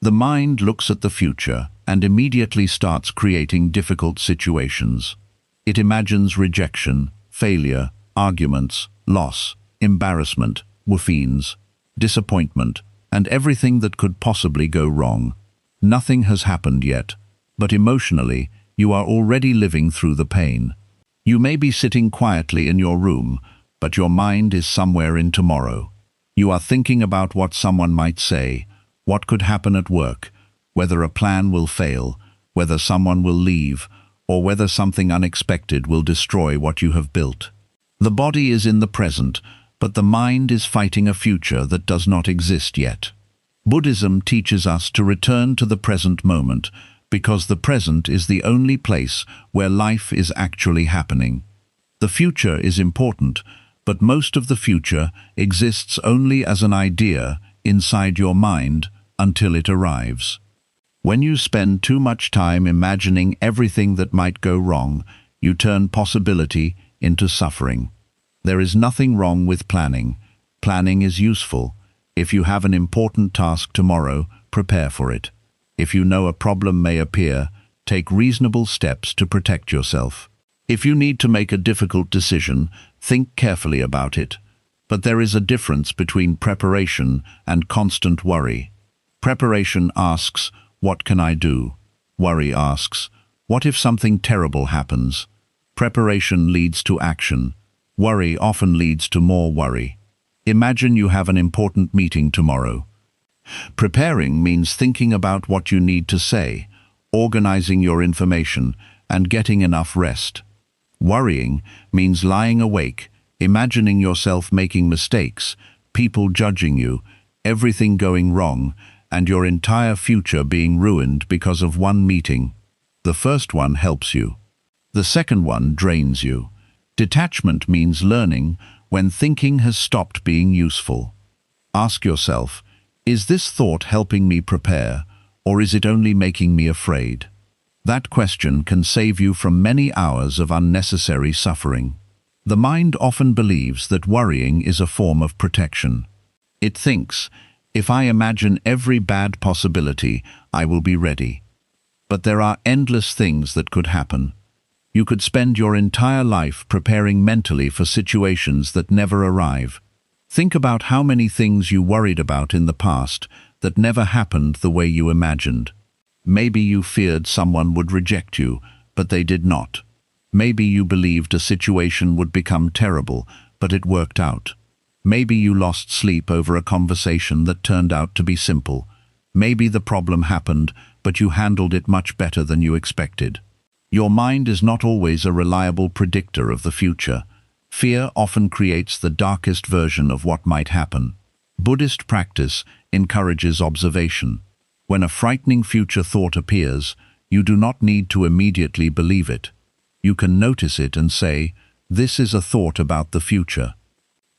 The mind looks at the future and immediately starts creating difficult situations. It imagines rejection, failure, arguments, loss, embarrassment, woofings, disappointment, and everything that could possibly go wrong. Nothing has happened yet, but emotionally, you are already living through the pain. You may be sitting quietly in your room, but your mind is somewhere in tomorrow. You are thinking about what someone might say, what could happen at work, whether a plan will fail, whether someone will leave, or whether something unexpected will destroy what you have built. The body is in the present, but the mind is fighting a future that does not exist yet. Buddhism teaches us to return to the present moment, because the present is the only place where life is actually happening. The future is important, but most of the future exists only as an idea inside your mind until it arrives. When you spend too much time imagining everything that might go wrong, you turn possibility into suffering. There is nothing wrong with planning. Planning is useful. If you have an important task tomorrow, prepare for it. If you know a problem may appear, take reasonable steps to protect yourself. If you need to make a difficult decision, think carefully about it. But there is a difference between preparation and constant worry. Preparation asks, "What can I do?" Worry asks, "What if something terrible happens?" Preparation leads to action. Worry often leads to more worry. Imagine you have an important meeting tomorrow. Preparing means thinking about what you need to say, organizing your information, and getting enough rest. Worrying means lying awake, imagining yourself making mistakes, people judging you, everything going wrong, and your entire future being ruined because of one meeting. The first one helps you. The second one drains you. Detachment means learning when thinking has stopped being useful. Ask yourself, is this thought helping me prepare, or is it only making me afraid? That question can save you from many hours of unnecessary suffering. The mind often believes that worrying is a form of protection. It thinks, if I imagine every bad possibility, I will be ready. But there are endless things that could happen. You could spend your entire life preparing mentally for situations that never arrive. Think about how many things you worried about in the past that never happened the way you imagined. Maybe you feared someone would reject you, but they did not. Maybe you believed a situation would become terrible, but it worked out. Maybe you lost sleep over a conversation that turned out to be simple. Maybe the problem happened, but you handled it much better than you expected. Your mind is not always a reliable predictor of the future. Fear often creates the darkest version of what might happen. Buddhist practice encourages observation. When a frightening future thought appears, you do not need to immediately believe it. You can notice it and say, "This is a thought about the future."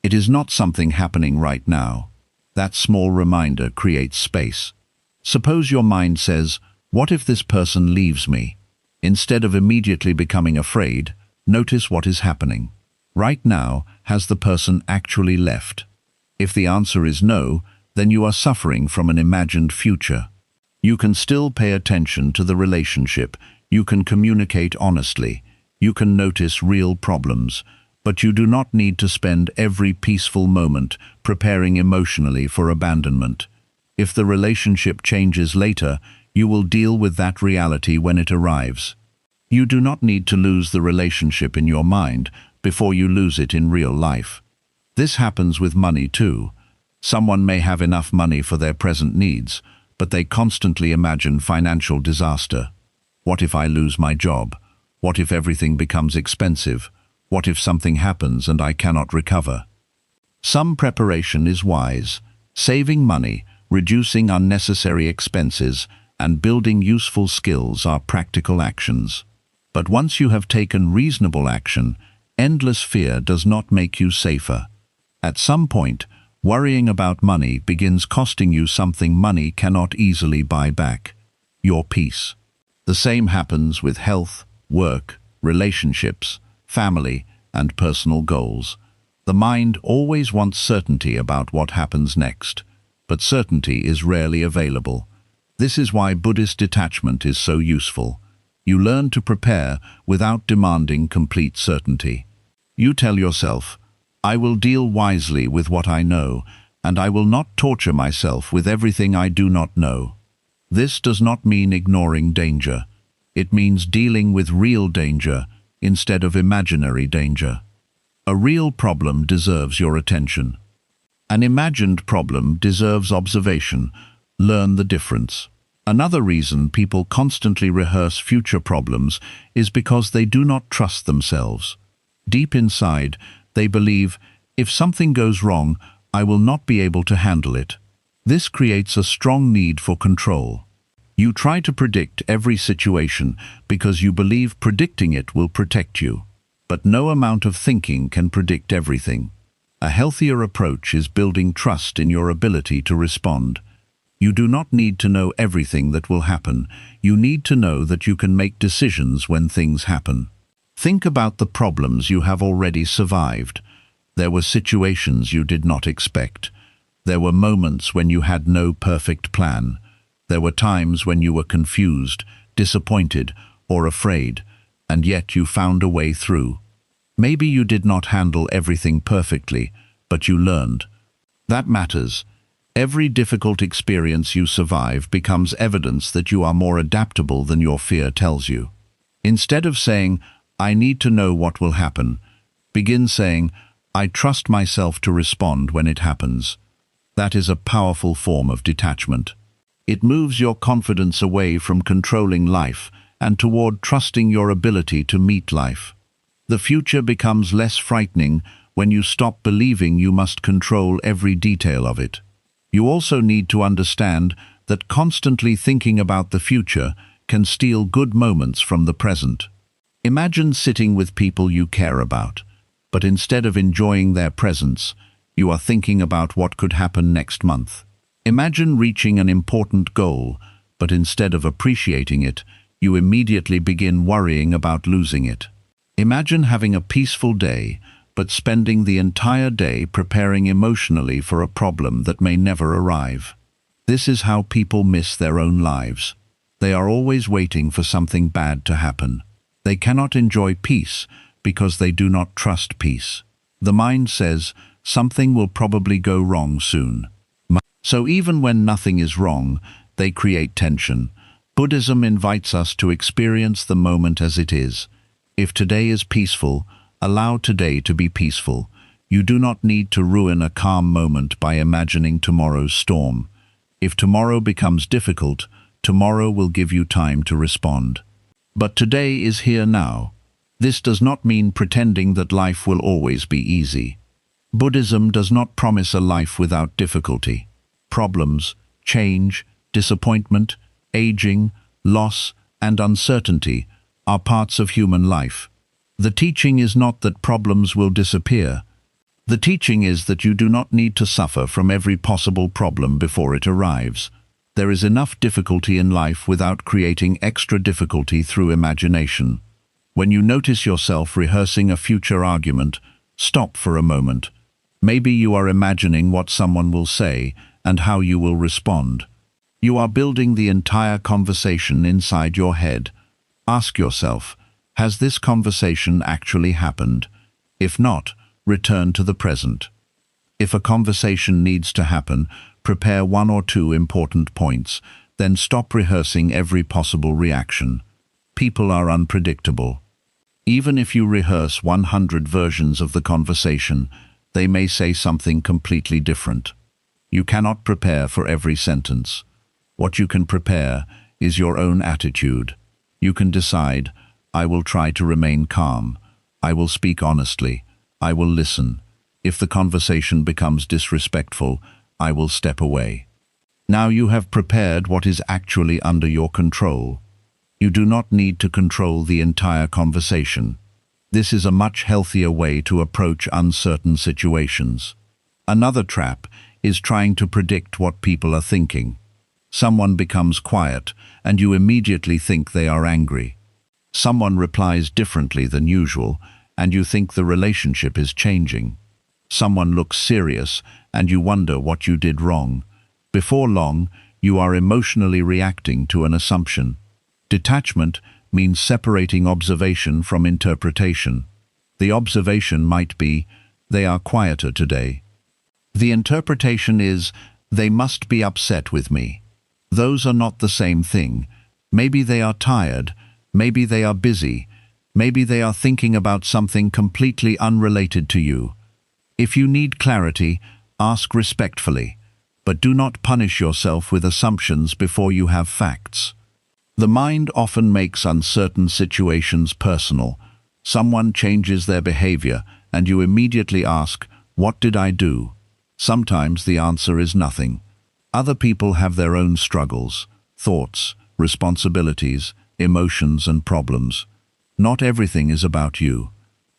It is not something happening right now. That small reminder creates space. Suppose your mind says, "What if this person leaves me?" Instead of immediately becoming afraid, notice what is happening. Right now, has the person actually left? If the answer is no, then you are suffering from an imagined future. You can still pay attention to the relationship, you can communicate honestly, you can notice real problems, but you do not need to spend every peaceful moment preparing emotionally for abandonment. If the relationship changes later, you will deal with that reality when it arrives. You do not need to lose the relationship in your mind before you lose it in real life. This happens with money too. Someone may have enough money for their present needs, but they constantly imagine financial disaster. What if I lose my job? What if everything becomes expensive? What if something happens and I cannot recover? Some preparation is wise. Saving money, reducing unnecessary expenses, and building useful skills are practical actions. But once you have taken reasonable action, endless fear does not make you safer. At some point, worrying about money begins costing you something money cannot easily buy back: your peace. The same happens with health, work, relationships, family, and personal goals. The mind always wants certainty about what happens next, but certainty is rarely available. This is why Buddhist detachment is so useful. You learn to prepare without demanding complete certainty. You tell yourself, "I will deal wisely with what I know, and I will not torture myself with everything I do not know." This does not mean ignoring danger. It means dealing with real danger instead of imaginary danger. A real problem deserves your attention. An imagined problem deserves observation. Learn the difference. Another reason people constantly rehearse future problems is because they do not trust themselves. Deep inside, they believe, if something goes wrong, I will not be able to handle it. This creates a strong need for control. You try to predict every situation because you believe predicting it will protect you. But no amount of thinking can predict everything. A healthier approach is building trust in your ability to respond. You do not need to know everything that will happen. You need to know that you can make decisions when things happen. Think about the problems you have already survived. There were situations you did not expect. There were moments when you had no perfect plan. There were times when you were confused, disappointed, or afraid, and yet you found a way through. Maybe you did not handle everything perfectly, but you learned. That matters. Every difficult experience you survive becomes evidence that you are more adaptable than your fear tells you. Instead of saying, "I need to know what will happen," begin saying, "I trust myself to respond when it happens." That is a powerful form of detachment. It moves your confidence away from controlling life and toward trusting your ability to meet life. The future becomes less frightening when you stop believing you must control every detail of it. You also need to understand that constantly thinking about the future can steal good moments from the present. Imagine sitting with people you care about, but instead of enjoying their presence, you are thinking about what could happen next month. Imagine reaching an important goal, but instead of appreciating it, you immediately begin worrying about losing it. Imagine having a peaceful day, but spending the entire day preparing emotionally for a problem that may never arrive. This is how people miss their own lives. They are always waiting for something bad to happen. They cannot enjoy peace because they do not trust peace. The mind says, something will probably go wrong soon. So even when nothing is wrong, they create tension. Buddhism invites us to experience the moment as it is. If today is peaceful, allow today to be peaceful. You do not need to ruin a calm moment by imagining tomorrow's storm. If tomorrow becomes difficult, tomorrow will give you time to respond. But today is here now. This does not mean pretending that life will always be easy. Buddhism does not promise a life without difficulty. Problems, change, disappointment, aging, loss, and uncertainty are parts of human life. The teaching is not that problems will disappear. The teaching is that you do not need to suffer from every possible problem before it arrives. There is enough difficulty in life without creating extra difficulty through imagination. When you notice yourself rehearsing a future argument, stop for a moment. Maybe you are imagining what someone will say and how you will respond. You are building the entire conversation inside your head. Ask yourself, has this conversation actually happened? If not, return to the present. If a conversation needs to happen, prepare 1 or 2 important points, then stop rehearsing every possible reaction. People are unpredictable. Even if you rehearse 100 versions of the conversation, they may say something completely different. You cannot prepare for every sentence. What you can prepare is your own attitude. You can decide, I will try to remain calm. I will speak honestly. I will listen. If the conversation becomes disrespectful, I will step away. Now you have prepared what is actually under your control. You do not need to control the entire conversation. This is a much healthier way to approach uncertain situations. Another trap is trying to predict what people are thinking. Someone becomes quiet, and you immediately think they are angry. Someone replies differently than usual, and you think the relationship is changing. Someone looks serious, and you wonder what you did wrong. Before long, you are emotionally reacting to an assumption. Detachment means separating observation from interpretation. The observation might be, they are quieter today. The interpretation is, they must be upset with me. Those are not the same thing. Maybe they are tired, maybe they are busy, maybe they are thinking about something completely unrelated to you. If you need clarity, ask respectfully, but do not punish yourself with assumptions before you have facts. The mind often makes uncertain situations personal. Someone changes their behavior, and you immediately ask, "What did I do?" Sometimes the answer is nothing. Other people have their own struggles, thoughts, responsibilities, emotions and problems. Not everything is about you.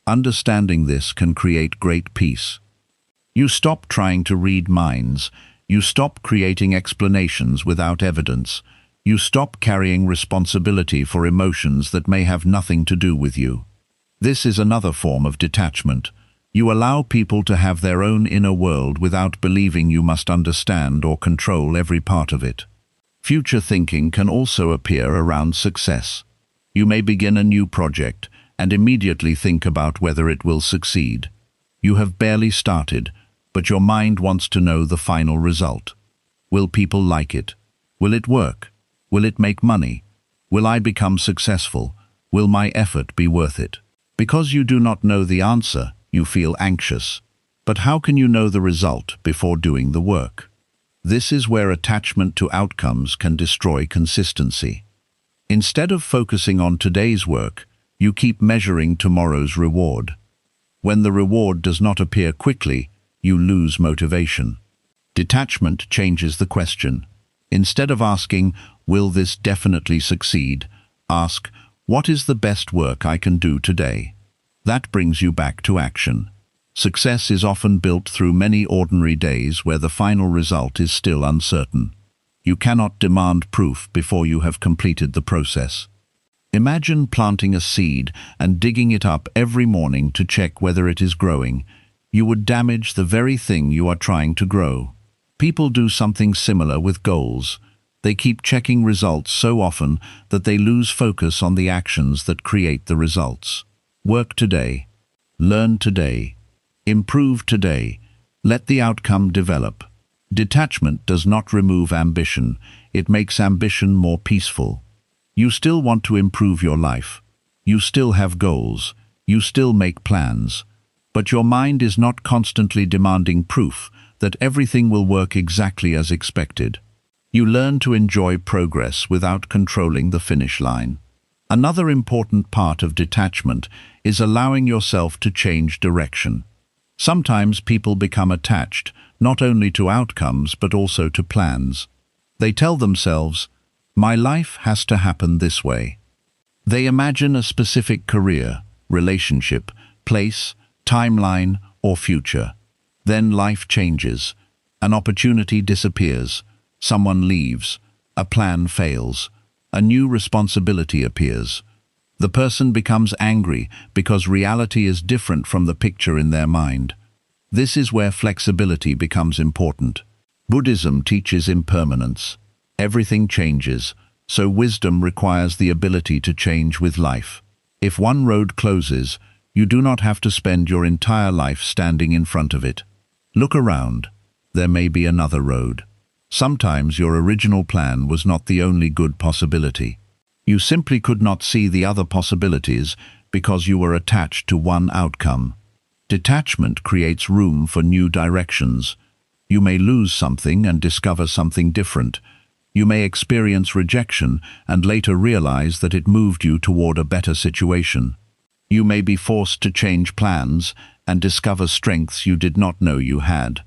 Understanding this can create great peace. You stop trying to read minds. You stop creating explanations without evidence. You stop carrying responsibility for emotions that may have nothing to do with you. This is another form of detachment. You allow people to have their own inner world without believing you must understand or control every part of it. Future thinking can also appear around success. You may begin a new project and immediately think about whether it will succeed. You have barely started, but your mind wants to know the final result. Will people like it? Will it work? Will it make money? Will I become successful? Will my effort be worth it? Because you do not know the answer, you feel anxious. But how can you know the result before doing the work? This is where attachment to outcomes can destroy consistency. Instead of focusing on today's work, you keep measuring tomorrow's reward. When the reward does not appear quickly, you lose motivation. Detachment changes the question. Instead of asking, "Will this definitely succeed?" ask, "What is the best work I can do today?" That brings you back to action. Success is often built through many ordinary days where the final result is still uncertain. You cannot demand proof before you have completed the process. Imagine planting a seed and digging it up every morning to check whether it is growing. You would damage the very thing you are trying to grow. People do something similar with goals. They keep checking results so often that they lose focus on the actions that create the results. Work today. Learn today. Improve today. Let the outcome develop. Detachment does not remove ambition. It makes ambition more peaceful. You still want to improve your life. You still have goals. You still make plans. But your mind is not constantly demanding proof that everything will work exactly as expected. You learn to enjoy progress without controlling the finish line. Another important part of detachment is allowing yourself to change direction. Sometimes people become attached, not only to outcomes but also to plans. They tell themselves, "My life has to happen this way." They imagine a specific career, relationship, place, timeline, or future. Then life changes. An opportunity disappears. Someone leaves. A plan fails. A new responsibility appears. The person becomes angry because reality is different from the picture in their mind. This is where flexibility becomes important. Buddhism teaches impermanence. Everything changes, so wisdom requires the ability to change with life. If one road closes, you do not have to spend your entire life standing in front of it. Look around. There may be another road. Sometimes your original plan was not the only good possibility. You simply could not see the other possibilities because you were attached to one outcome. Detachment creates room for new directions. You may lose something and discover something different. You may experience rejection and later realize that it moved you toward a better situation. You may be forced to change plans and discover strengths you did not know you had.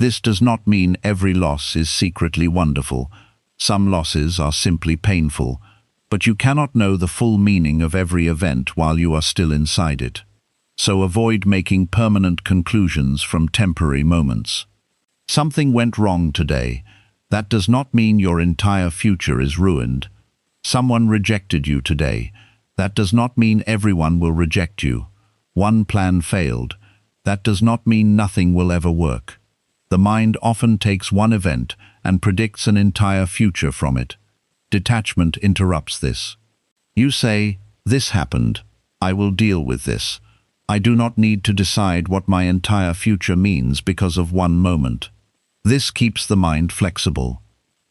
This does not mean every loss is secretly wonderful. Some losses are simply painful, but you cannot know the full meaning of every event while you are still inside it. So avoid making permanent conclusions from temporary moments. Something went wrong today. That does not mean your entire future is ruined. Someone rejected you today. That does not mean everyone will reject you. One plan failed. That does not mean nothing will ever work. The mind often takes one event and predicts an entire future from it. Detachment interrupts this. You say, "This happened. I will deal with this. I do not need to decide what my entire future means because of one moment." This keeps the mind flexible.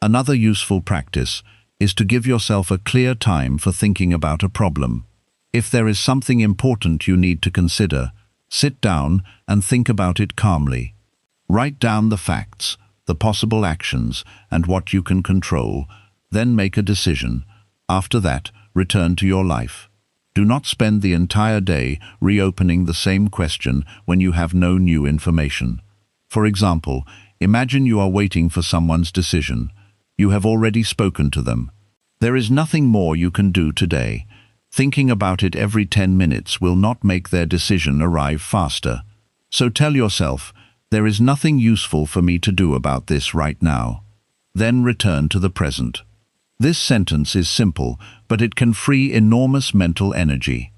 Another useful practice is to give yourself a clear time for thinking about a problem. If there is something important you need to consider, sit down and think about it calmly. Write down the facts, the possible actions, and what you can control, then make a decision. After that, return to your life. Do not spend the entire day reopening the same question when you have no new information. For example, imagine you are waiting for someone's decision. You have already spoken to them. There is nothing more you can do today. Thinking about it every 10 minutes will not make their decision arrive faster. So tell yourself, there is nothing useful for me to do about this right now. Then return to the present. This sentence is simple, but it can free enormous mental energy.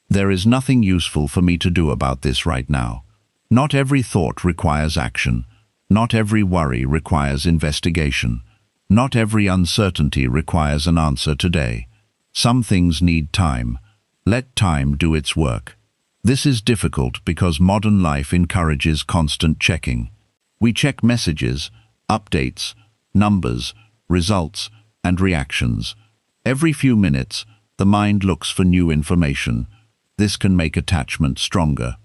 There is nothing useful for me to do about this right now. Not every thought requires action. Not every worry requires investigation. Not every uncertainty requires an answer today. Some things need time. Let time do its work. This is difficult because modern life encourages constant checking. We check messages, updates, numbers, results, and reactions. Every few minutes, the mind looks for new information. This can make attachment stronger.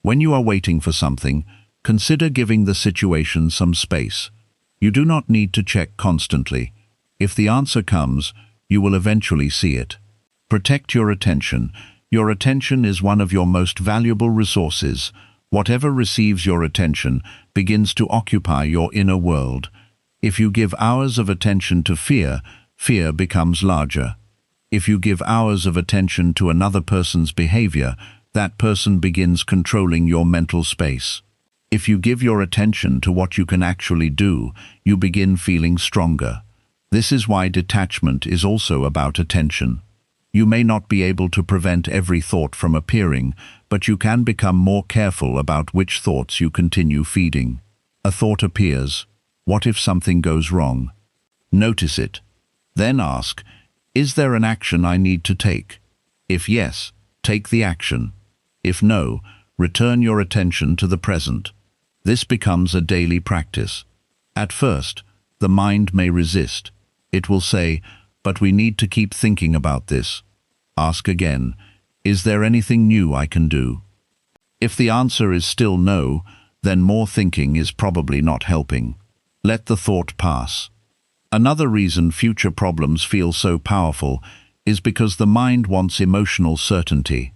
When you are waiting for something, consider giving the situation some space. You do not need to check constantly. If the answer comes, you will eventually see it. Protect your attention. Your attention is one of your most valuable resources. Whatever receives your attention begins to occupy your inner world. If you give hours of attention to fear, fear becomes larger. If you give hours of attention to another person's behavior, that person begins controlling your mental space. If you give your attention to what you can actually do, you begin feeling stronger. This is why detachment is also about attention. You may not be able to prevent every thought from appearing, but you can become more careful about which thoughts you continue feeding. A thought appears. What if something goes wrong? Notice it. Then ask, is there an action I need to take? If yes, take the action. If no, return your attention to the present. This becomes a daily practice. At first, the mind may resist. It will say, but we need to keep thinking about this. Ask again, is there anything new I can do? If the answer is still no, then more thinking is probably not helping. Let the thought pass. Another reason future problems feel so powerful is because the mind wants emotional certainty.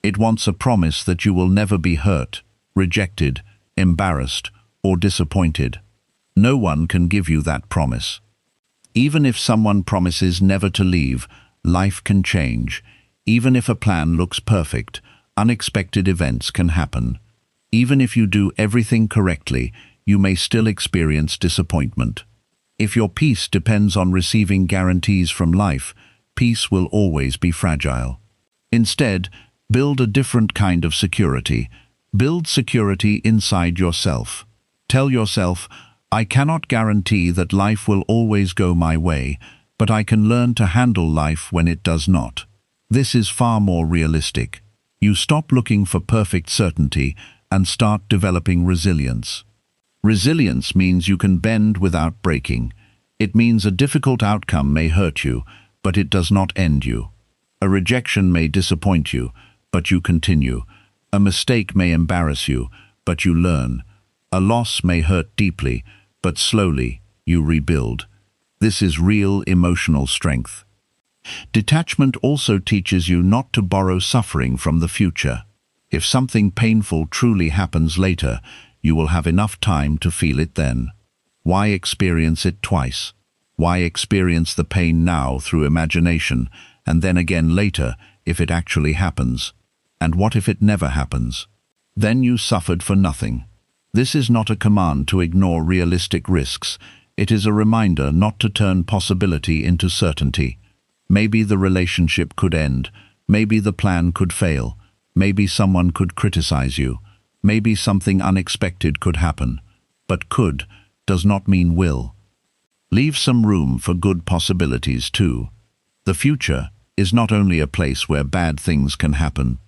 It wants a promise that you will never be hurt, rejected, embarrassed, or disappointed. No one can give you that promise. Even if someone promises never to leave, life can change. Even if a plan looks perfect, unexpected events can happen. Even if you do everything correctly, you may still experience disappointment. If your peace depends on receiving guarantees from life, peace will always be fragile. Instead, build a different kind of security. Build security inside yourself. Tell yourself, I cannot guarantee that life will always go my way, but I can learn to handle life when it does not. This is far more realistic. You stop looking for perfect certainty and start developing resilience. Resilience means you can bend without breaking. It means a difficult outcome may hurt you, but it does not end you. A rejection may disappoint you, but you continue. A mistake may embarrass you, but you learn. A loss may hurt deeply, but slowly you rebuild. This is real emotional strength. Detachment also teaches you not to borrow suffering from the future. If something painful truly happens later, you will have enough time to feel it then. Why experience it twice? Why experience the pain now through imagination, and then again later if it actually happens? And what if it never happens? Then you suffered for nothing. This is not a command to ignore realistic risks. It is a reminder not to turn possibility into certainty. Maybe the relationship could end. Maybe the plan could fail. Maybe someone could criticize you. Maybe something unexpected could happen. But could does not mean will. Leave some room for good possibilities too. The future is not only a place where bad things can happen.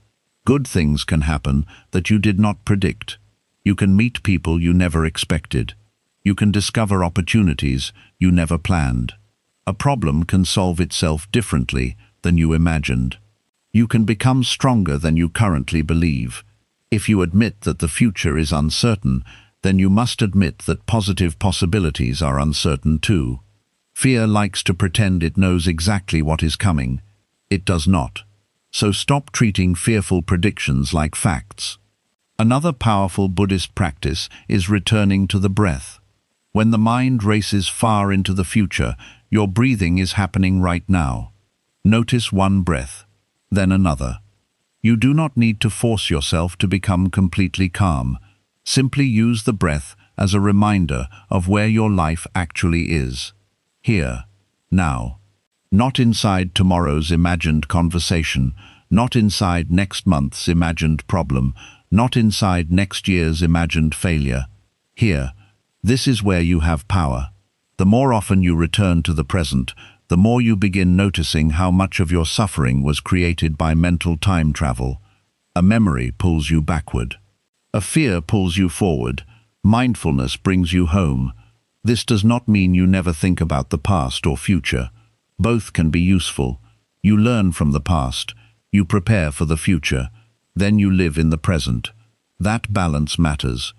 Good things can happen that you did not predict. You can meet people you never expected. You can discover opportunities you never planned. A problem can solve itself differently than you imagined. You can become stronger than you currently believe. If you admit that the future is uncertain, then you must admit that positive possibilities are uncertain too. Fear likes to pretend it knows exactly what is coming. It does not. So stop treating fearful predictions like facts. Another powerful Buddhist practice is returning to the breath. When the mind races far into the future, your breathing is happening right now. Notice one breath, then another. You do not need to force yourself to become completely calm. Simply use the breath as a reminder of where your life actually is. Here, now. Not inside tomorrow's imagined conversation, not inside next month's imagined problem, not inside next year's imagined failure. Here, this is where you have power. The more often you return to the present, the more you begin noticing how much of your suffering was created by mental time travel. A memory pulls you backward. A fear pulls you forward. Mindfulness brings you home. This does not mean you never think about the past or future. Both can be useful. You learn from the past. You prepare for the future. Then you live in the present. That balance matters.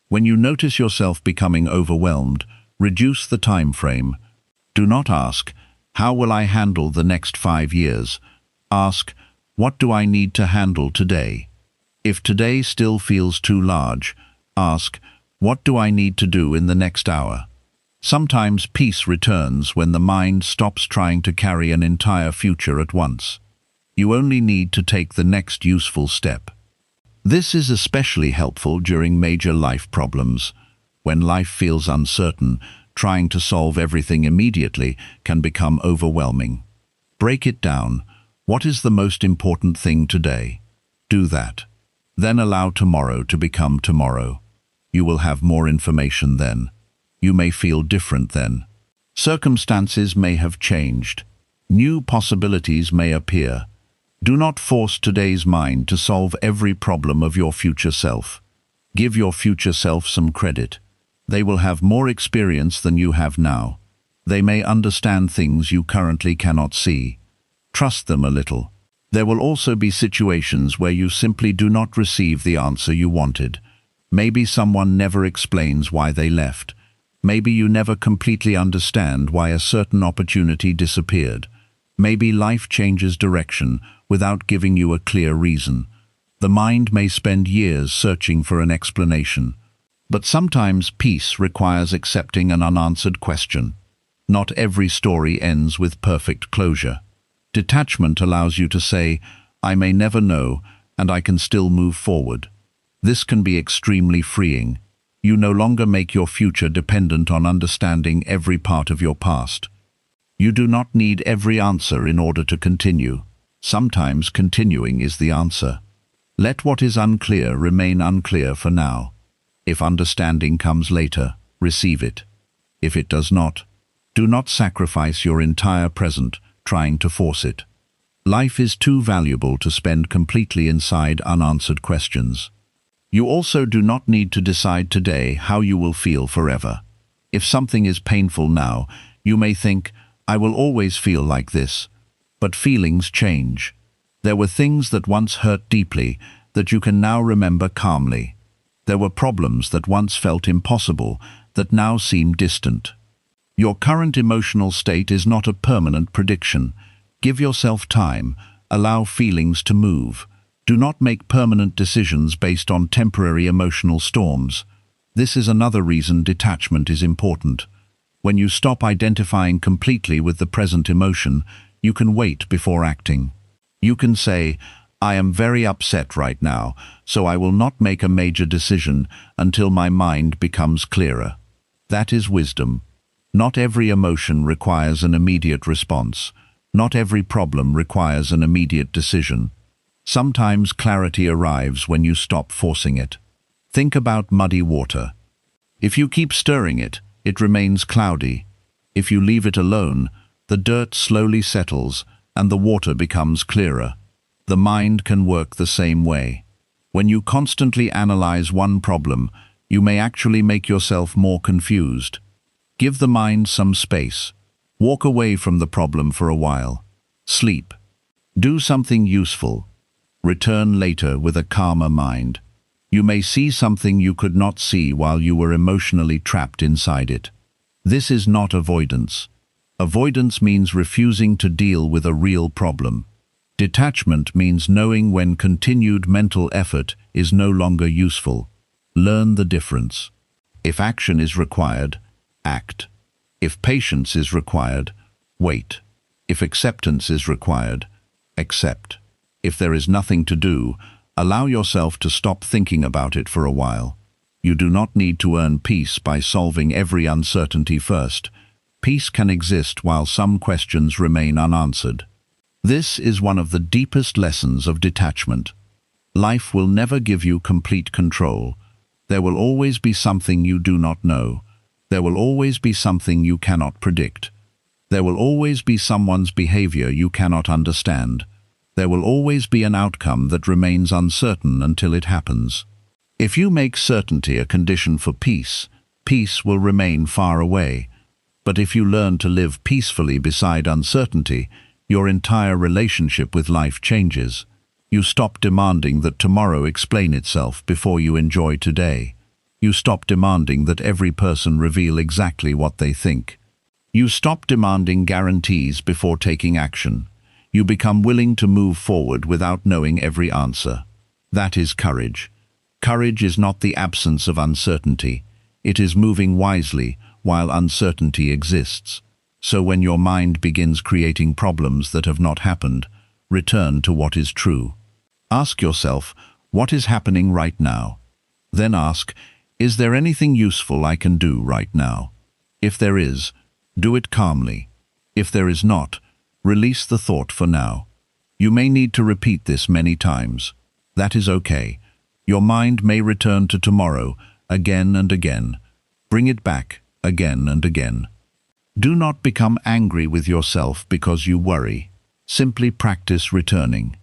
When you notice yourself becoming overwhelmed, reduce the time frame. Do not ask, how will I handle the next 5 years? Ask, what do I need to handle today? If today still feels too large, ask, what do I need to do in the next hour? Sometimes peace returns when the mind stops trying to carry an entire future at once. You only need to take the next useful step. This is especially helpful during major life problems. When life feels uncertain, trying to solve everything immediately can become overwhelming. Break it down. What is the most important thing today? Do that. Then allow tomorrow to become tomorrow. You will have more information then. You may feel different then. Circumstances may have changed. New possibilities may appear. Do not force today's mind to solve every problem of your future self. Give your future self some credit. They will have more experience than you have now. They may understand things you currently cannot see. Trust them a little. There will also be situations where you simply do not receive the answer you wanted. Maybe someone never explains why they left. Maybe you never completely understand why a certain opportunity disappeared. Maybe life changes direction without giving you a clear reason. The mind may spend years searching for an explanation. But sometimes peace requires accepting an unanswered question. Not every story ends with perfect closure. Detachment allows you to say, I may never know, and I can still move forward. This can be extremely freeing. You no longer make your future dependent on understanding every part of your past. You do not need every answer in order to continue. Sometimes continuing is the answer. Let what is unclear remain unclear for now. If understanding comes later, receive it. If it does not, do not sacrifice your entire present trying to force it. Life is too valuable to spend completely inside unanswered questions. You also do not need to decide today how you will feel forever. If something is painful now, you may think, I will always feel like this. But feelings change. There were things that once hurt deeply that you can now remember calmly. There were problems that once felt impossible that now seem distant. Your current emotional state is not a permanent prediction. Give yourself time. Allow feelings to move. Do not make permanent decisions based on temporary emotional storms. This is another reason detachment is important. When you stop identifying completely with the present emotion, you can wait before acting. You can say, I am very upset right now, so I will not make a major decision until my mind becomes clearer. That is wisdom. Not every emotion requires an immediate response. Not every problem requires an immediate decision. Sometimes clarity arrives when you stop forcing it. Think about muddy water. If you keep stirring it, it remains cloudy. If you leave it alone, the dirt slowly settles and the water becomes clearer. The mind can work the same way. When you constantly analyze one problem, you may actually make yourself more confused. Give the mind some space. Walk away from the problem for a while. Sleep. Do something useful. Return later with a calmer mind. You may see something you could not see while you were emotionally trapped inside it. This is not avoidance. Avoidance means refusing to deal with a real problem. Detachment means knowing when continued mental effort is no longer useful. Learn the difference. If action is required, act. If patience is required, wait. If acceptance is required, accept. If there is nothing to do, allow yourself to stop thinking about it for a while. You do not need to earn peace by solving every uncertainty first. Peace can exist while some questions remain unanswered. This is one of the deepest lessons of detachment. Life will never give you complete control. There will always be something you do not know. There will always be something you cannot predict. There will always be someone's behavior you cannot understand. There will always be an outcome that remains uncertain until it happens. If you make certainty a condition for peace, peace will remain far away. But if you learn to live peacefully beside uncertainty, your entire relationship with life changes. You stop demanding that tomorrow explain itself before you enjoy today. You stop demanding that every person reveal exactly what they think. You stop demanding guarantees before taking action. You become willing to move forward without knowing every answer. That is courage. Courage is not the absence of uncertainty. It is moving wisely while uncertainty exists. So when your mind begins creating problems that have not happened, return to what is true. Ask yourself, what is happening right now? Then ask, is there anything useful I can do right now? If there is, do it calmly. If there is not, release the thought for now. You may need to repeat this many times. That is okay. Your mind may return to tomorrow again and again. Bring it back again and again. Do not become angry with yourself because you worry. Simply practice returning.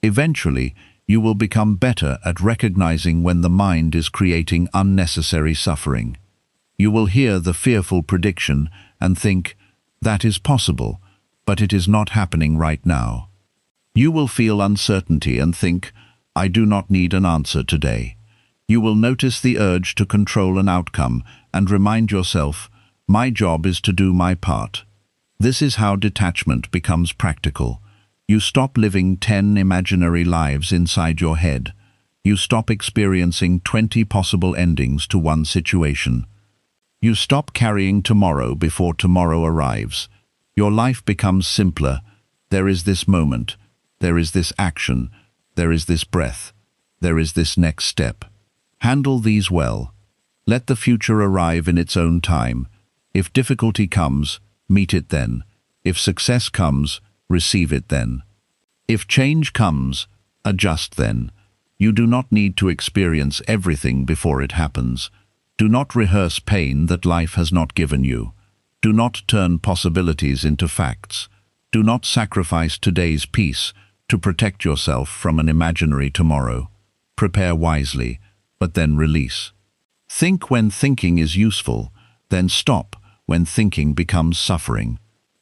Eventually, you will become better at recognizing when the mind is creating unnecessary suffering. You will hear the fearful prediction and think, that is possible, but it is not happening right now. You will feel uncertainty and think, I do not need an answer today. You will notice the urge to control an outcome and remind yourself, my job is to do my part. This is how detachment becomes practical. You stop living 10 imaginary lives inside your head. You stop experiencing 20 possible endings to one situation. You stop carrying tomorrow before tomorrow arrives. Your life becomes simpler. There is this moment. There is this action. There is this breath. There is this next step. Handle these well. Let the future arrive in its own time. If difficulty comes, meet it then. If success comes, receive it then. If change comes, adjust then. You do not need to experience everything before it happens. Do not rehearse pain that life has not given you. Do not turn possibilities into facts. Do not sacrifice today's peace to protect yourself from an imaginary tomorrow. Prepare wisely, but then release. Think when thinking is useful, then stop when thinking becomes suffering.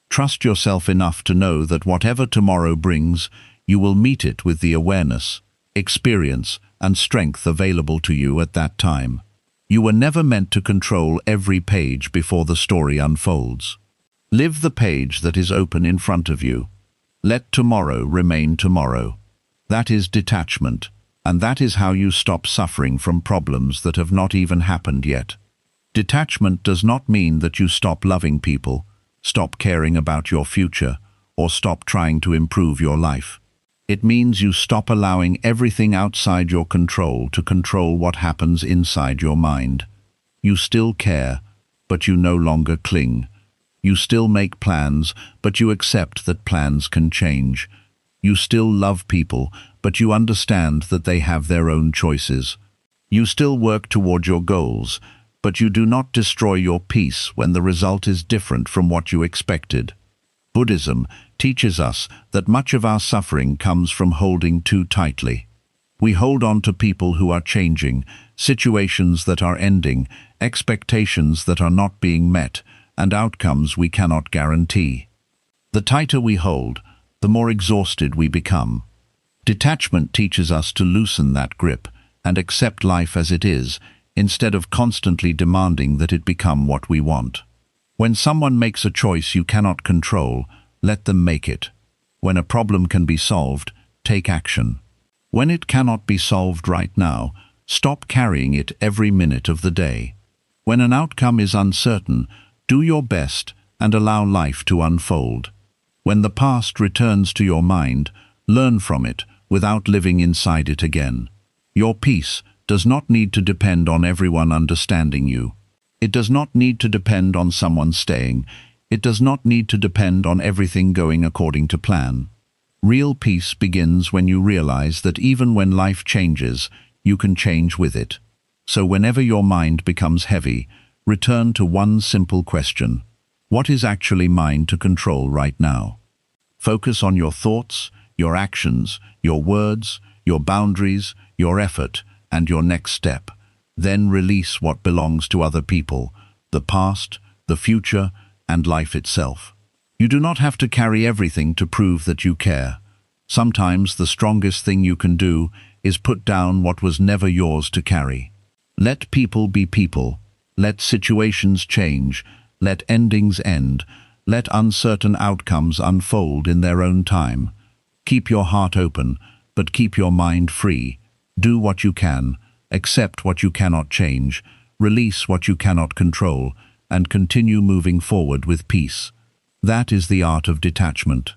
Trust yourself enough to know that whatever tomorrow brings, you will meet it with the awareness, experience, and strength available to you at that time. You were never meant to control every page before the story unfolds. Live the page that is open in front of you. Let tomorrow remain tomorrow. That is detachment, and that is how you stop suffering from problems that have not even happened yet. Detachment does not mean that you stop loving people, stop caring about your future, or stop trying to improve your life. It means you stop allowing everything outside your control to control what happens inside your mind. You still care, but you no longer cling. You still make plans, but you accept that plans can change. You still love people, but you understand that they have their own choices. You still work toward your goals, but you do not destroy your peace when the result is different from what you expected. Buddhism teaches us that much of our suffering comes from holding too tightly. We hold on to people who are changing, situations that are ending, expectations that are not being met, and outcomes we cannot guarantee. The tighter we hold, the more exhausted we become. Detachment teaches us to loosen that grip and accept life as it is, instead of constantly demanding that it become what we want. When someone makes a choice you cannot control, let them make it. When a problem can be solved, take action. When it cannot be solved right now, stop carrying it every minute of the day. When an outcome is uncertain, do your best and allow life to unfold. When the past returns to your mind, learn from it without living inside it again. Your peace does not need to depend on everyone understanding you. It does not need to depend on someone staying. It does not need to depend on everything going according to plan. Real peace begins when you realize that even when life changes, you can change with it. So whenever your mind becomes heavy, return to one simple question. What is actually mine to control right now? Focus on your thoughts, your actions, your words, your boundaries, your effort, and your next step. Then release what belongs to other people, the past, the future, and life itself. You do not have to carry everything to prove that you care. Sometimes the strongest thing you can do is put down what was never yours to carry. Let people be people. Let situations change. Let endings end. Let uncertain outcomes unfold in their own time. Keep your heart open, but keep your mind free. Do what you can, accept what you cannot change, release what you cannot control, and continue moving forward with peace. That is the art of detachment.